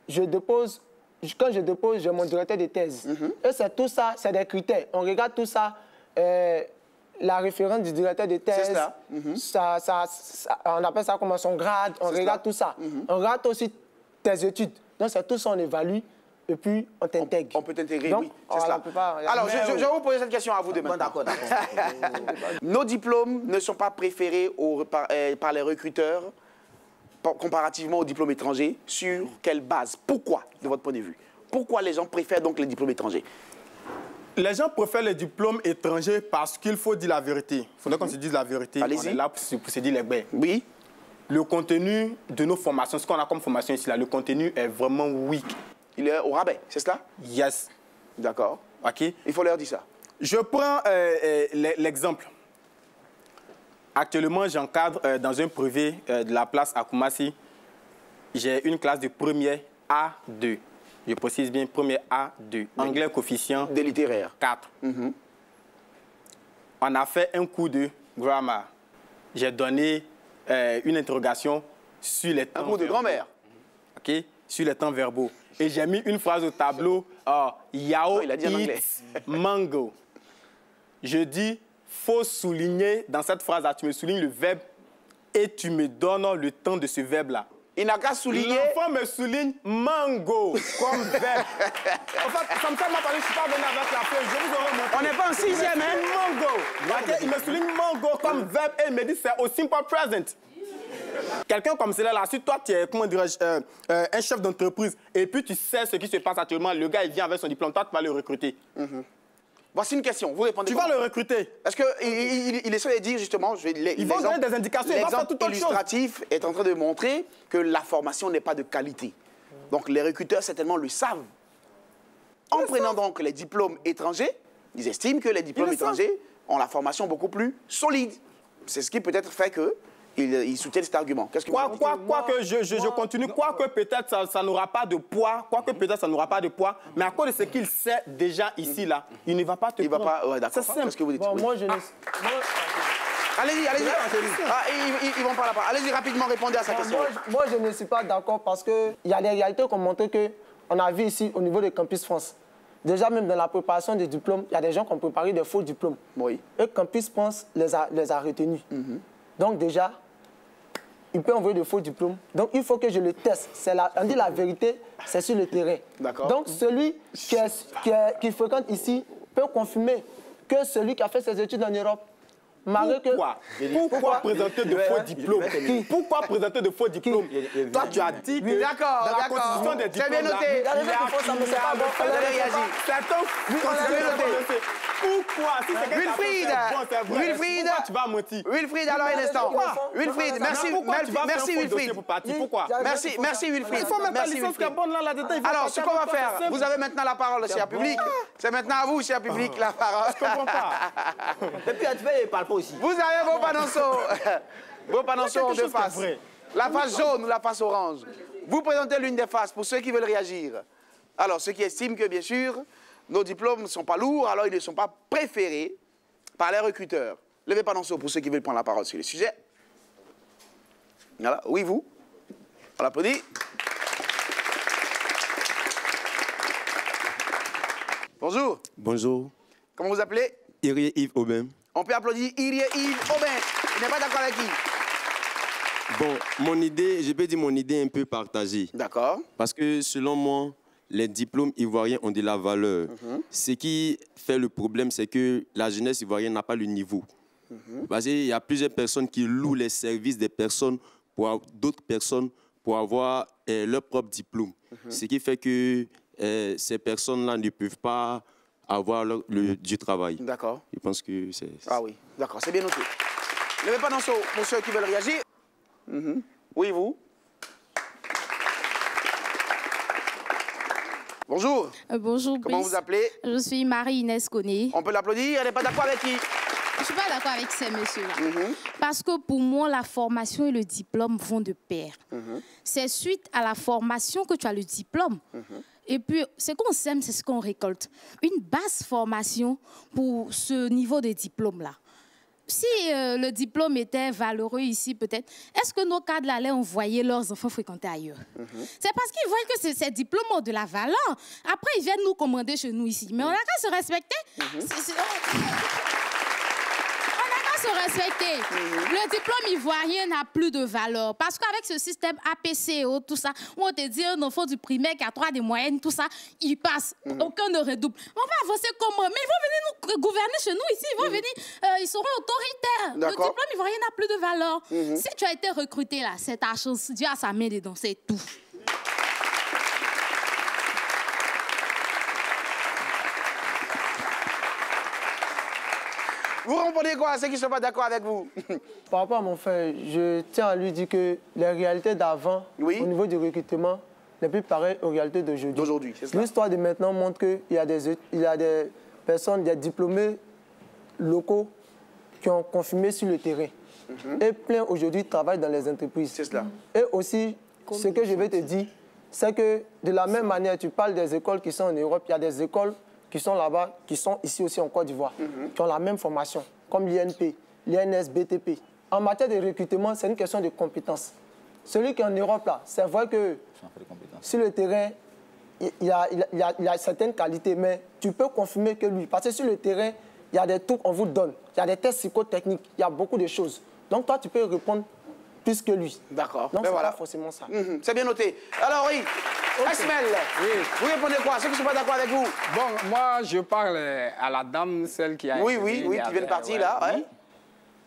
quand je dépose, j'ai mon directeur de thèse. Et c'est tout ça, c'est des critères. On regarde tout ça, la référence du directeur de thèse, on appelle ça comme son grade, on regarde tout ça. On regarde aussi tes études. Donc c'est tout ça, on évalue. Et puis, on t'intègre. On peut t'intégrer, oui. C'est cela. Alors, je vais vous poser cette question à vous deux maintenant. D'accord. Nos diplômes ne sont pas préférés par les recruteurs comparativement aux diplômes étrangers. Sur quelle base? Pourquoi, de votre point de vue? Pourquoi les gens préfèrent donc les diplômes étrangers? Les gens préfèrent les diplômes étrangers parce qu'il faut dire la vérité. Il faudrait qu'on se dise la vérité. On est là pour se dire les bains. Oui. Le contenu de nos formations, ce qu'on a comme formation ici, là, le contenu est vraiment weak. Il est au rabais, c'est cela? Yes. D'accord. OK. Il faut leur dire ça. Je prends l'exemple. Actuellement, j'encadre dans un privé de la place à Koumassi. J'ai une classe de première A2. Je précise bien, première A2. Anglais coefficient. Des littéraires. 4. On a fait un cours de grammaire. J'ai donné une interrogation sur les temps. Un cours de grammaire. OK. Sur les temps verbaux. Et j'ai mis une phrase au tableau, Yao eats mango. Je dis, faut souligner, dans cette phrase-là, tu me soulignes le verbe et tu me donnes le temps de ce verbe-là. Il n'a qu'à souligner. L'enfant me souligne mango comme verbe. En fait, comme ça, moi, je ne suis pas venu avec la feuille. Je vous aurais montré. On n'est pas en sixième, hein? Mango. Il me souligne mango comme verbe et il me dit, c'est au simple present. Quelqu'un comme cela, là, si toi, tu es, comment dirais-je, un chef d'entreprise, et puis tu sais ce qui se passe actuellement, le gars, il vient avec son diplôme, toi, tu vas le recruter. Voici une question, vous répondez. Tu vas le recruter. Est-ce qu'il essaie de dire, justement, ils vont donner des indications, il va faire toute autre chose. L'exemple illustratif est en train de montrer que la formation n'est pas de qualité. Donc, les recruteurs, certainement, le savent. En prenant donc les diplômes étrangers, ils estiment que les diplômes étrangers ont la formation beaucoup plus solide. C'est ce qui peut-être fait que ils soutiennent cet argument. Qu'est-ce que je continue, quoique peut-être ça n'aura pas de poids, mais à cause de ce qu'il sait déjà ici, là, il ne va pas te prendre. Il va pas, ouais, d'accord. C'est simple. Ce que vous dites. Bon, moi, je ne... Allez-y. Ils vont par là. Allez-y, rapidement, répondez à sa question. Moi, je ne suis pas d'accord parce qu'il y a des réalités qu'on montre qu'on a vu ici au niveau des Campus France. Déjà, même dans la préparation des diplômes, il y a des gens qui ont préparé des faux diplômes. Oui. Et Campus France les a retenus. Donc déjà, il peut envoyer de faux diplômes. Donc il faut que je le teste. On dit la vérité, c'est sur le terrain. Donc celui qui fréquente ici peut confirmer que celui qui a fait ses études en Europe, Pourquoi présenter de faux diplômes? Pourquoi présenter de faux diplômes? Toi, tu as dit que dans la constitution des diplômes, c'est bien noté. Pourquoi? Wilfried, tu vas mentir? Wilfried, alors un instant. Wilfried, merci Wilfried. Merci Wilfried. Il faut mettre la licence carbone là-dedans. Alors, ce qu'on va faire, vous avez maintenant la parole, cher public. C'est maintenant à vous, cher public, la parole. Je comprends pas. Et puis, il parle pas aussi. Vous avez vos panonceaux. Vos panonceaux en deux faces. La face jaune ou la face orange. Vous présentez l'une des faces pour ceux qui veulent réagir. Alors, ceux qui estiment que, bien sûr, nos diplômes ne sont pas lourds, alors ils ne sont pas préférés par les recruteurs. Levez panonceaux pour ceux qui veulent prendre la parole sur le sujet. Voilà. Oui, vous. On l'applaudit. Bonjour. Bonjour. Comment vous appelez? Irie Yves Aubin. On peut applaudir Irie Yves Aubin. Il n'est pas d'accord avec qui? Bon, mon idée, je peux dire mon idée un peu partagée. D'accord. Parce que selon moi, les diplômes ivoiriens ont de la valeur. Ce qui fait le problème, c'est que la jeunesse ivoirienne n'a pas le niveau. Parce qu'il y a plusieurs personnes qui louent les services des personnes pour d'autres personnes pour avoir leur propre diplôme. Ce qui fait que ces personnes-là ne peuvent pas avoir du travail. D'accord. Je pense que c'est... Ah oui, d'accord, c'est bien noté. Levez pas dans ce pour ceux qui veulent réagir. Oui, vous? Bonjour. Bonjour. Comment vous appelez? Je suis Marie-Inès Koné. On peut l'applaudir, elle n'est pas d'accord avec qui? Je ne suis pas d'accord avec ces messieurs-là. Parce que pour moi, la formation et le diplôme vont de pair. C'est suite à la formation que tu as le diplôme. Et puis, ce qu'on sème, c'est ce qu'on récolte. Une basse formation pour ce niveau de diplôme-là. Si le diplôme était valeureux ici, peut-être, est-ce que nos cadres allaient envoyer leurs enfants fréquenter ailleurs? C'est parce qu'ils voient que ces diplômes ont de la valeur. Après, ils viennent nous commander chez nous ici. Mais on n'a qu'à se respecter. On n'a qu'à se respecter. Le diplôme ivoirien n'a plus de valeur. Parce qu'avec ce système APCO, tout ça, où on te dit un enfant du primaire qui a 3 des moyennes, tout ça, il passe. Aucun ne redouble. On va avancer comment? Mais ils vont venir nous gouverner chez nous ici. Ils vont venir, ils seront autoritaires. Le diplôme ivoirien n'a plus de valeur. Si tu as été recruté là, c'est ta chance. Dieu a sa main dedans, c'est tout. Vous répondez quoi à ceux qui ne sont pas d'accord avec vous? Par rapport à mon frère, je tiens à lui dire que les réalités d'avant, au niveau du recrutement, n'est plus pareil aux réalités d'aujourd'hui. L'histoire de maintenant montre qu'il y a des personnes, des diplômés locaux qui ont confirmé sur le terrain. Et plein aujourd'hui travaillent dans les entreprises. C'est cela. Et aussi, ce que je vais te dire, c'est que de la même manière, tu parles des écoles qui sont en Europe, il y a des écoles qui sont là-bas, qui sont ici aussi en Côte d'Ivoire, qui ont la même formation, comme l'INP, l'INS, BTP. En matière de recrutement, c'est une question de compétence. Celui qui est en Europe, là, c'est vrai que sur le terrain, il a certaines qualités, mais tu peux confirmer que lui, parce que sur le terrain, il y a des trucs qu'on vous donne, il y a des tests psychotechniques, il y a beaucoup de choses. Donc toi, tu peux répondre plus que lui. D'accord. Donc c'est pas forcément ça. C'est bien noté. Alors oui, Asmel, vous répondez quoi? Ceux qui ne sont pas d'accord avec vous? Bon, moi, je parle à la dame, celle qui a... Oui, qui vient de partir là. Ouais.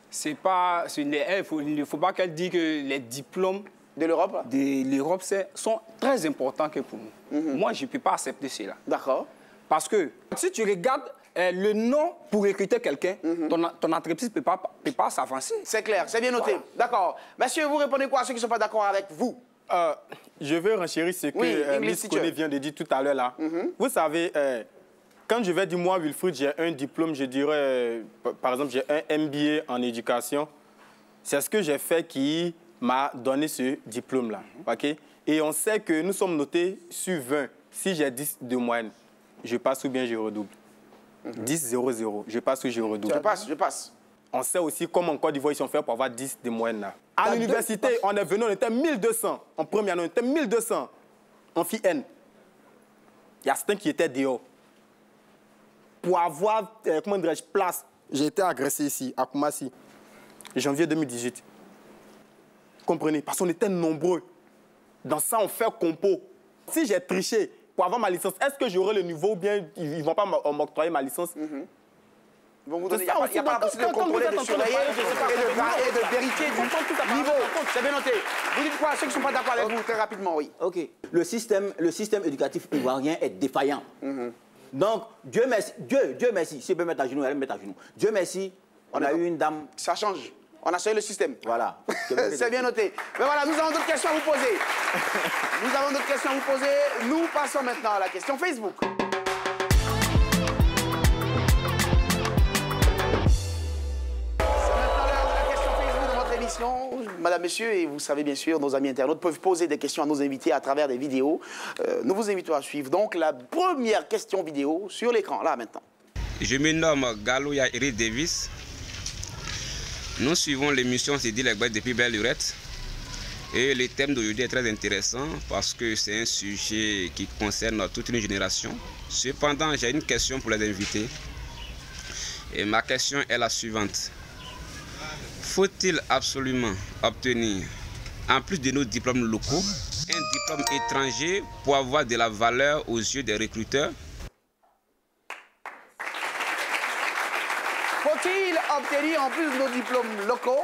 C'est pas... Il ne faut pas qu'elle dise que les diplômes de l'Europe sont très importants que pour nous. Moi, je ne peux pas accepter cela. D'accord. Parce que si tu regardes le nom pour recruter quelqu'un, ton entreprise ne peut pas s'avancer. C'est clair, c'est bien noté. Voilà. D'accord. Monsieur, vous répondez quoi à ceux qui ne sont pas d'accord avec vous? Je veux renchérir ce que Miss Koné vient de dire tout à l'heure là. Vous savez, quand je vais dire moi, Wilfried, j'ai un diplôme, je dirais, par exemple, j'ai un MBA en éducation. C'est ce que j'ai fait qui m'a donné ce diplôme-là. Okay? Et on sait que nous sommes notés sur 20. Si j'ai 10 de moyenne, je passe ou bien je redouble. 10-0-0, je passe ou je redouble. Je passe. On sait aussi comment en Côte d'Ivoire ils sont faits pour avoir 10 de moyenne là. À l'université, on est venu, on était 1200. En première année, on était 1200. En FI N. Il y a certains qui étaient dehors. Pour avoir, comment dirais-je, place. J'ai été agressé ici, à Koumassi, janvier 2018. Comprenez? Parce qu'on était nombreux. Dans ça, on fait compo. Si j'ai triché pour avoir ma licence, est-ce que j'aurai le niveau ou bien ils ne vont pas m'octroyer ma licence? Il n'y a pas la possibilité de contrôler, de surveiller et de vérifier du niveau. C'est bien noté. Vous dites quoi à ceux qui ne sont pas d'accord avec vous, très rapidement, oui. OK. Le système éducatif ivoirien est défaillant. Donc, Dieu merci, si elle peut mettre à genoux, elle met à genoux. Dieu merci, on a eu une dame... Ça change. On a changé le système. Voilà. C'est bien noté. Mais voilà, nous avons d'autres questions à vous poser. Nous passons maintenant à la question Facebook. Madame, Messieurs, et vous savez bien sûr, nos amis internautes peuvent poser des questions à nos invités à travers des vidéos. Nous vous invitons à suivre donc la première question vidéo sur l'écran, là maintenant. Je me nomme Galoya Eric Davis. Nous suivons l'émission C'est dit les bêtes depuis belle lurette. Et le thème d'aujourd'hui est très intéressant parce que c'est un sujet qui concerne toute une génération. Cependant, j'ai une question pour les invités. Et ma question est la suivante. Faut-il absolument obtenir, en plus de nos diplômes locaux, un diplôme étranger pour avoir de la valeur aux yeux des recruteurs? Faut-il obtenir, en plus de nos diplômes locaux,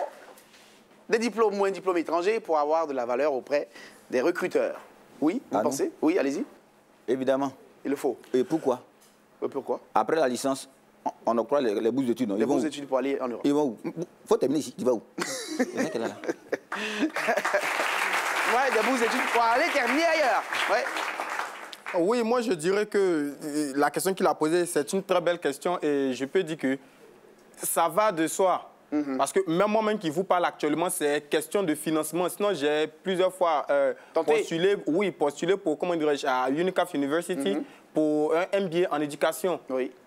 des diplômes ou un diplôme étranger pour avoir de la valeur auprès des recruteurs? Oui, vous pensez? Oui, allez-y. Évidemment. Il le faut. Et pourquoi? Pourquoi? Après la licence, on octroie les bourses d'études. Les bourses d'études pour aller en Europe. Ils vont où? Faut terminer ici. Tu vas où? C'est ça qu'elle a là. Ouais, des bourses d'études pour aller terminer ailleurs. Ouais. Oui, moi je dirais que la question qu'il a posée, c'est une très belle question et je peux dire que ça va de soi. Parce que même moi-même qui vous parle actuellement, c'est question de financement. Sinon, j'ai plusieurs fois postulé pour, comment dirais-je, à UNICAF University pour un MBA en éducation,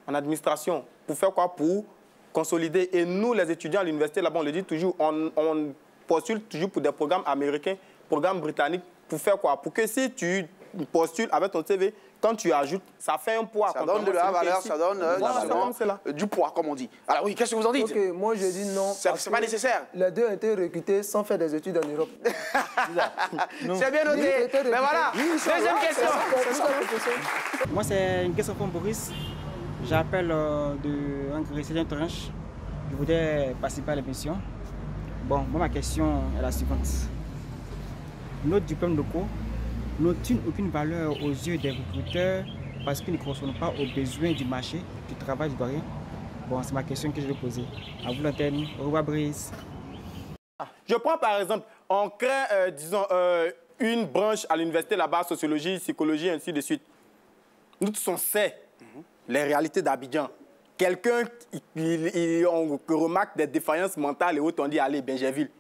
en administration. Pour faire quoi? Pour consolider. Et nous, les étudiants à l'université, là-bas, on le dit toujours, on postule toujours pour des programmes américains, programmes britanniques. Pour faire quoi? Pour que si tu postules avec ton CV, quand tu ajoutes, ça fait un poids. Ça donne de la valeur, ça donne du poids, comme on dit. Alors oui, qu'est-ce que vous en dites? Okay, moi je dis non. C'est pas nécessaire. Les deux ont été recrutés sans faire des études en Europe. C'est bien noté. Mais voilà, deuxième question. Moi, c'est une question pour Boris. J'appelle de Hongrie, Tranche. Je voudrais participer à l'émission. Bon, moi, ma question est la suivante. Nos diplômes locaux n'ont-ils aucune valeur aux yeux des recruteurs parce qu'ils ne correspondent pas aux besoins du marché du travail ivoirien? Bon, c'est ma question que je vais poser. À vous l'antenne. Au revoir, Brice. Je prends par exemple, on crée, disons, une branche à l'université là-bas, sociologie, psychologie, ainsi de suite. Nous tous on sait les réalités d'Abidjan. Quelqu'un, on remarque des défaillances mentales et autres, on dit, allez, Benjerville.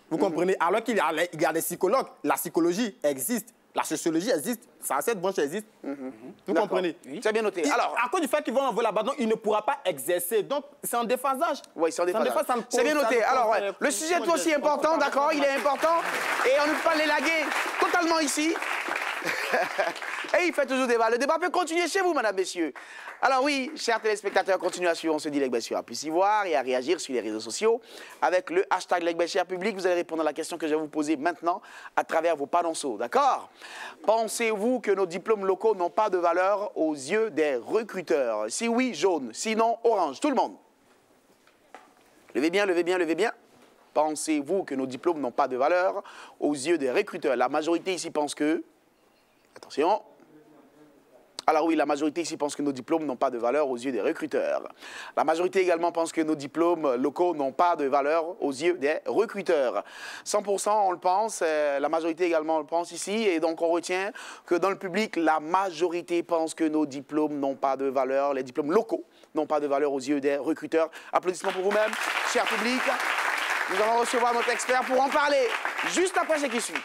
Vous comprenez? Alors qu'il y a des psychologues, la psychologie existe, la sociologie existe, cette branche existe. Vous comprenez? C'est bien noté. Alors, à cause du fait qu'ils vont envoyer là-bas, donc il ne pourra pas exercer. Donc, c'est en déphasage. Oui, c'est en déphasage. C'est bien noté. Alors, ouais, le sujet est aussi important, d'accord? Il est important. Et on ne peut pas l'élaguer totalement ici. Et il fait toujours débat. Le débat peut continuer chez vous, madame, messieurs. Alors oui, chers téléspectateurs, continuez à suivre On se dit Legbet à Plus Ivoire et à réagir sur les réseaux sociaux. Avec le hashtag Legbet Public, vous allez répondre à la question que je vais vous poser maintenant à travers vos panonceaux, d'accord? Pensez-vous que nos diplômes locaux n'ont pas de valeur aux yeux des recruteurs? Si oui, jaune. Sinon, orange. Tout le monde. Levez bien, levez bien, levez bien. Pensez-vous que nos diplômes n'ont pas de valeur aux yeux des recruteurs? La majorité ici pense que... Attention. Alors oui, la majorité ici pense que nos diplômes n'ont pas de valeur aux yeux des recruteurs. La majorité également pense que nos diplômes locaux n'ont pas de valeur aux yeux des recruteurs. 100% on le pense, la majorité également le pense ici, et donc on retient que dans le public, la majorité pense que nos diplômes n'ont pas de valeur, les diplômes locaux n'ont pas de valeur aux yeux des recruteurs. Applaudissements pour vous-même, cher public. Nous allons recevoir notre expert pour en parler juste après ce qui suit.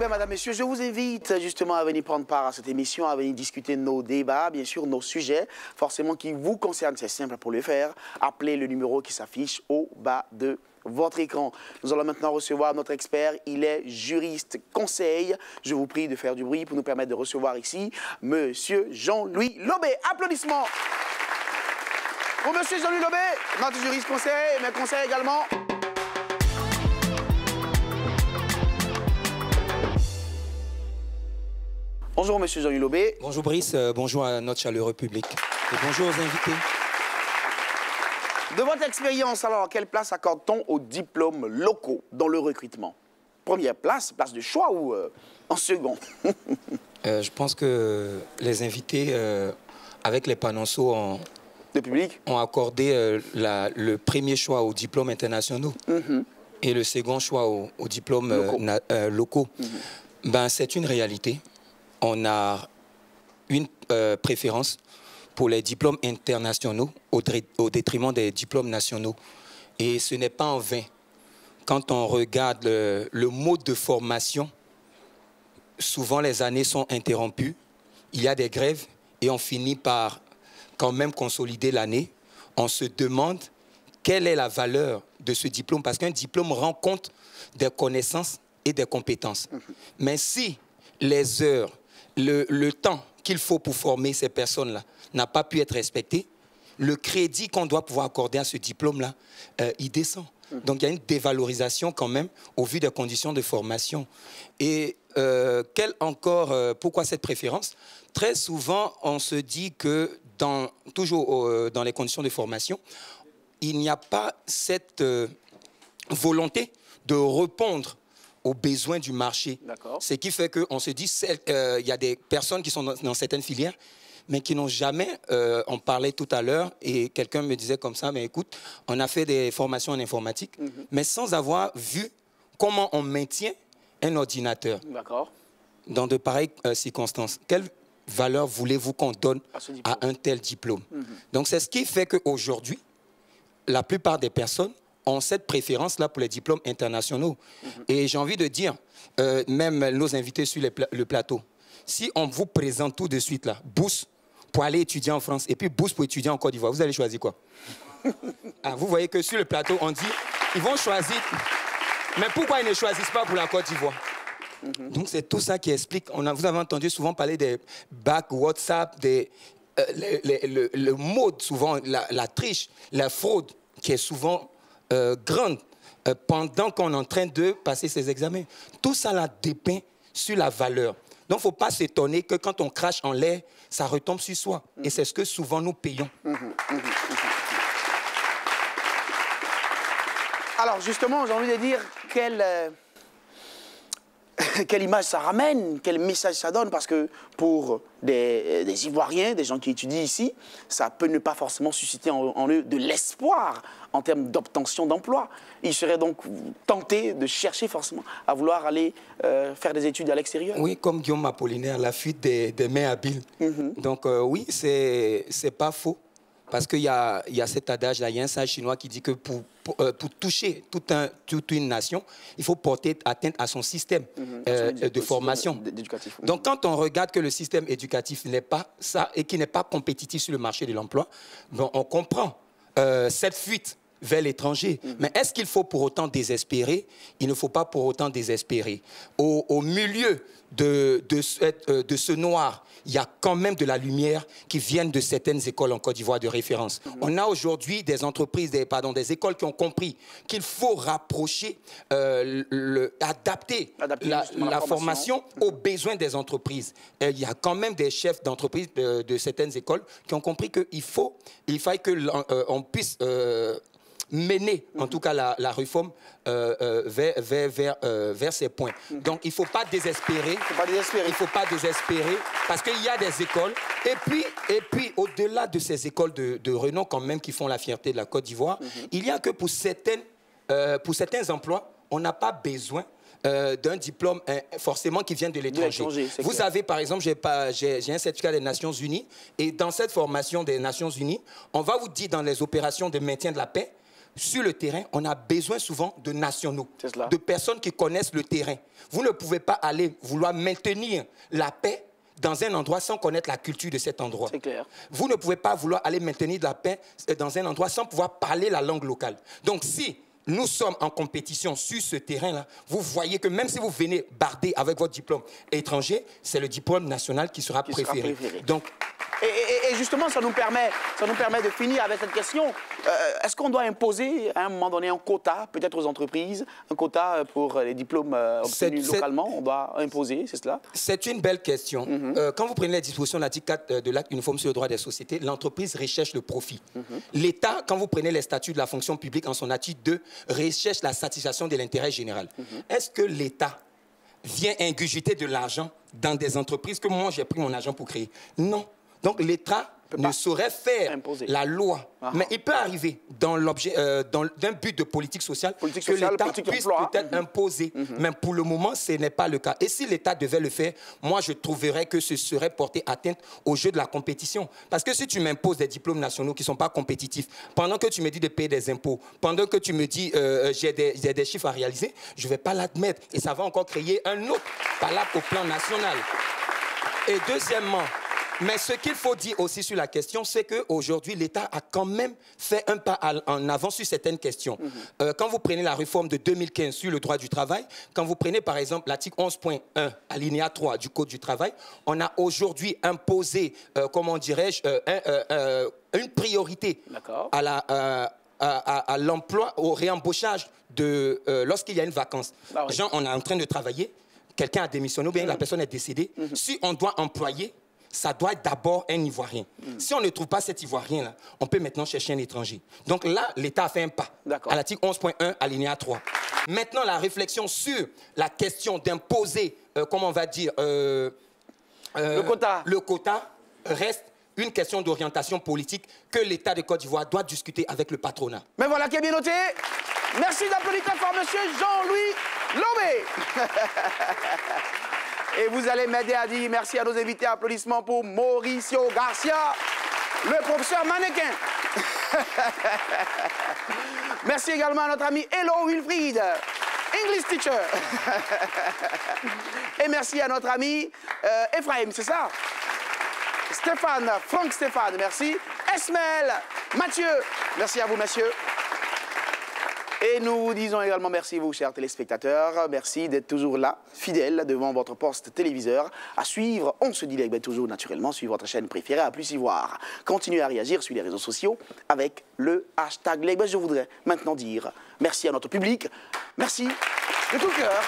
Madame, Messieurs, je vous invite justement à venir prendre part à cette émission, à venir discuter de nos débats, bien sûr, nos sujets, forcément qui vous concernent. C'est simple pour le faire. Appelez le numéro qui s'affiche au bas de votre écran. Nous allons maintenant recevoir notre expert. Il est juriste conseil. Je vous prie de faire du bruit pour nous permettre de recevoir ici Monsieur Jean-Louis Lobé. Applaudissements pour Monsieur Jean-Louis Lobé, notre juriste conseil, mais conseil également. Bonjour, Monsieur Jean-Louis Lobé. Bonjour, Brice. Bonjour à notre chaleureux public. Et bonjour aux invités. De votre expérience, alors, quelle place accorde-t-on aux diplômes locaux dans le recrutement? Première place, place de choix ou en second? Je pense que les invités, avec les panonceaux, ont accordé le premier choix aux diplômes internationaux et le second choix aux diplômes locaux. Ben, c'est une réalité. On a une préférence pour les diplômes internationaux au détriment des diplômes nationaux. Et ce n'est pas en vain. Quand on regarde le mode de formation, souvent les années sont interrompues, il y a des grèves et on finit par quand même consolider l'année. On se demande quelle est la valeur de ce diplôme, parce qu'un diplôme rend compte des connaissances et des compétences. Mais si les heures, le temps qu'il faut pour former ces personnes-là n'a pas pu être respecté, le crédit qu'on doit pouvoir accorder à ce diplôme-là, il descend. Donc, il y a une dévalorisation quand même au vu des conditions de formation. Et pourquoi cette préférence? Très souvent, on se dit que, toujours dans les conditions de formation, il n'y a pas cette volonté de répondre aux besoins du marché. Ce qui fait qu'on se dit il y a des personnes qui sont dans certaines filières, mais qui n'ont jamais, on parlait tout à l'heure, et quelqu'un me disait comme ça, mais écoute, on a fait des formations en informatique, mais sans avoir vu comment on maintient un ordinateur dans de pareilles circonstances. Quelle valeur voulez-vous qu'on donne à un tel diplôme? Donc c'est ce qui fait qu'aujourd'hui, la plupart des personnes ont cette préférence-là pour les diplômes internationaux. Et j'ai envie de dire, même nos invités sur le plateau, si on vous présente tout de suite là, bourse pour aller étudier en France et puis bourse pour étudier en Côte d'Ivoire, vous allez choisir quoi? Vous voyez que sur le plateau, on dit, ils vont choisir. Mais pourquoi ils ne choisissent pas pour la Côte d'Ivoire? Donc c'est tout ça qui explique. Vous avez entendu souvent parler des bacs WhatsApp, le mode souvent, la triche, la fraude qui est souvent grande pendant qu'on est en train de passer ces examens. Tout ça là dépeint sur la valeur. Donc, il ne faut pas s'étonner que quand on crache en l'air, ça retombe sur soi. Et c'est ce que souvent nous payons. Alors, justement, j'ai envie de dire quelle image ça ramène, quel message ça donne, parce que pour des Ivoiriens, des gens qui étudient ici, ça peut ne pas forcément susciter en eux de l'espoir en termes d'obtention d'emploi. Ils seraient donc tentés de chercher forcément à vouloir aller faire des études à l'extérieur. Oui, comme Guillaume Apollinaire, la fuite des mains habiles. Donc oui, c'est pas faux. Parce qu'il y a cet adage-là, il y a un sage chinois qui dit que pour toucher toute une nation, il faut porter atteinte à son système de formation. Donc quand on regarde que le système éducatif n'est pas ça et qui n'est pas compétitif sur le marché de l'emploi, bon, on comprend cette fuite vers l'étranger. Mais est-ce qu'il faut pour autant désespérer? Il ne faut pas pour autant désespérer. Au milieu de ce noir, il y a quand même de la lumière qui vient de certaines écoles en Côte d'Ivoire de référence. On a aujourd'hui des entreprises, des écoles qui ont compris qu'il faut rapprocher, adapter la formation aux besoins des entreprises. Et il y a quand même des chefs d'entreprise de certaines écoles qui ont compris qu'il faille qu'on puisse mener, en tout cas, la réforme vers ces points. Donc, il ne faut pas désespérer. Il ne faut pas désespérer parce qu'il y a des écoles. Et puis au-delà de ces écoles de renom, quand même, qui font la fierté de la Côte d'Ivoire, il y a que pour certains emplois, on n'a pas besoin d'un diplôme forcément qui vient de l'étranger. Vous avez, par exemple, j'ai un certificat des Nations Unies, et dans cette formation des Nations Unies, on va vous dire dans les opérations de maintien de la paix, sur le terrain, on a besoin souvent de nationaux, de personnes qui connaissent le terrain. Vous ne pouvez pas aller vouloir maintenir la paix dans un endroit sans connaître la culture de cet endroit. C'est clair. Vous ne pouvez pas vouloir aller maintenir la paix dans un endroit sans pouvoir parler la langue locale. Donc si nous sommes en compétition sur ce terrain-là, vous voyez que même si vous venez barder avec votre diplôme étranger, c'est le diplôme national qui sera préféré. Donc, et justement, ça nous permet de finir avec cette question. Est-ce qu'on doit imposer à un moment donné un quota, peut-être aux entreprises, un quota pour les diplômes obtenus localement? On doit imposer, c'est cela? C'est une belle question. Quand vous prenez les dispositions de l'article 4 de l'acte uniforme sur le droit des sociétés, l'entreprise recherche le profit. L'État, quand vous prenez les statuts de la fonction publique en son article 2, recherche la satisfaction de l'intérêt général. Est-ce que l'État vient ingurgiter de l'argent dans des entreprises que moi j'ai pris mon argent pour créer? Non. Donc l'État ne saurait faire la loi. Mais il peut arriver dans d'un but de politique sociale que l'État puisse peut-être imposer. Mais pour le moment, ce n'est pas le cas. Et si l'État devait le faire, moi, je trouverais que ce serait porter atteinte au jeu de la compétition. Parce que si tu m'imposes des diplômes nationaux qui ne sont pas compétitifs, pendant que tu me dis de payer des impôts, pendant que tu me dis j'ai des chiffres à réaliser, je ne vais pas l'admettre. Et ça va encore créer un autre palabre au plan national. Et deuxièmement, mais ce qu'il faut dire aussi sur la question, c'est qu'aujourd'hui, l'État a quand même fait un pas en avant sur certaines questions. Quand vous prenez la réforme de 2015 sur le droit du travail, quand vous prenez par exemple l'article 11.1, alinéa 3 du Code du travail, on a aujourd'hui imposé, comment dirais-je, une priorité à l'emploi, au réembauchage lorsqu'il y a une vacance. Ah oui. Genre, on est en train de travailler, quelqu'un a démissionné ou bien la personne est décédée. Si on doit employer, ça doit être d'abord un Ivoirien. Si on ne trouve pas cet Ivoirien-là, on peut maintenant chercher un étranger. Donc là, l'État a fait un pas. À l'article 11.1, alinéa 3. Maintenant, la réflexion sur la question d'imposer, comment on va dire, le quota reste une question d'orientation politique que l'État de Côte d'Ivoire doit discuter avec le patronat. Mais voilà qui est bien noté. Merci d'applaudir très fort, monsieur Jean-Louis Lomé. Et vous allez m'aider à dire merci à nos invités. Applaudissements pour Mauricio Garcia, le professeur mannequin. Merci également à notre ami Hello Wilfried, English teacher. Et merci à notre ami Ephraim, c'est ça? Stéphane, Franck Stéphane, merci. Esmel, Mathieu, merci à vous, messieurs. Et nous vous disons également merci, vous, chers téléspectateurs. Merci d'être toujours là, fidèles, devant votre poste téléviseur, à suivre, on se dit toujours naturellement, suivre votre chaîne préférée, à Plus Ivoire. Continuez à réagir sur les réseaux sociaux avec le hashtag Legbe. Je voudrais maintenant dire merci à notre public. Merci de tout cœur.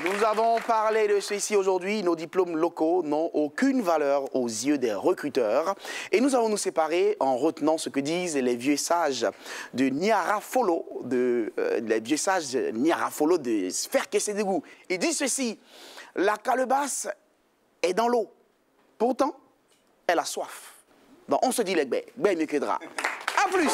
Nous avons parlé de ceci aujourd'hui. Nos diplômes locaux n'ont aucune valeur aux yeux des recruteurs. Et nous allons nous séparer en retenant ce que disent les vieux sages de Niarafolo, les vieux sages de Niarafolo de Sferkesedegou. Ils disent ceci: la calebasse est dans l'eau. Pourtant, elle a soif. Donc on se dit les baies mieux que drap. À plus!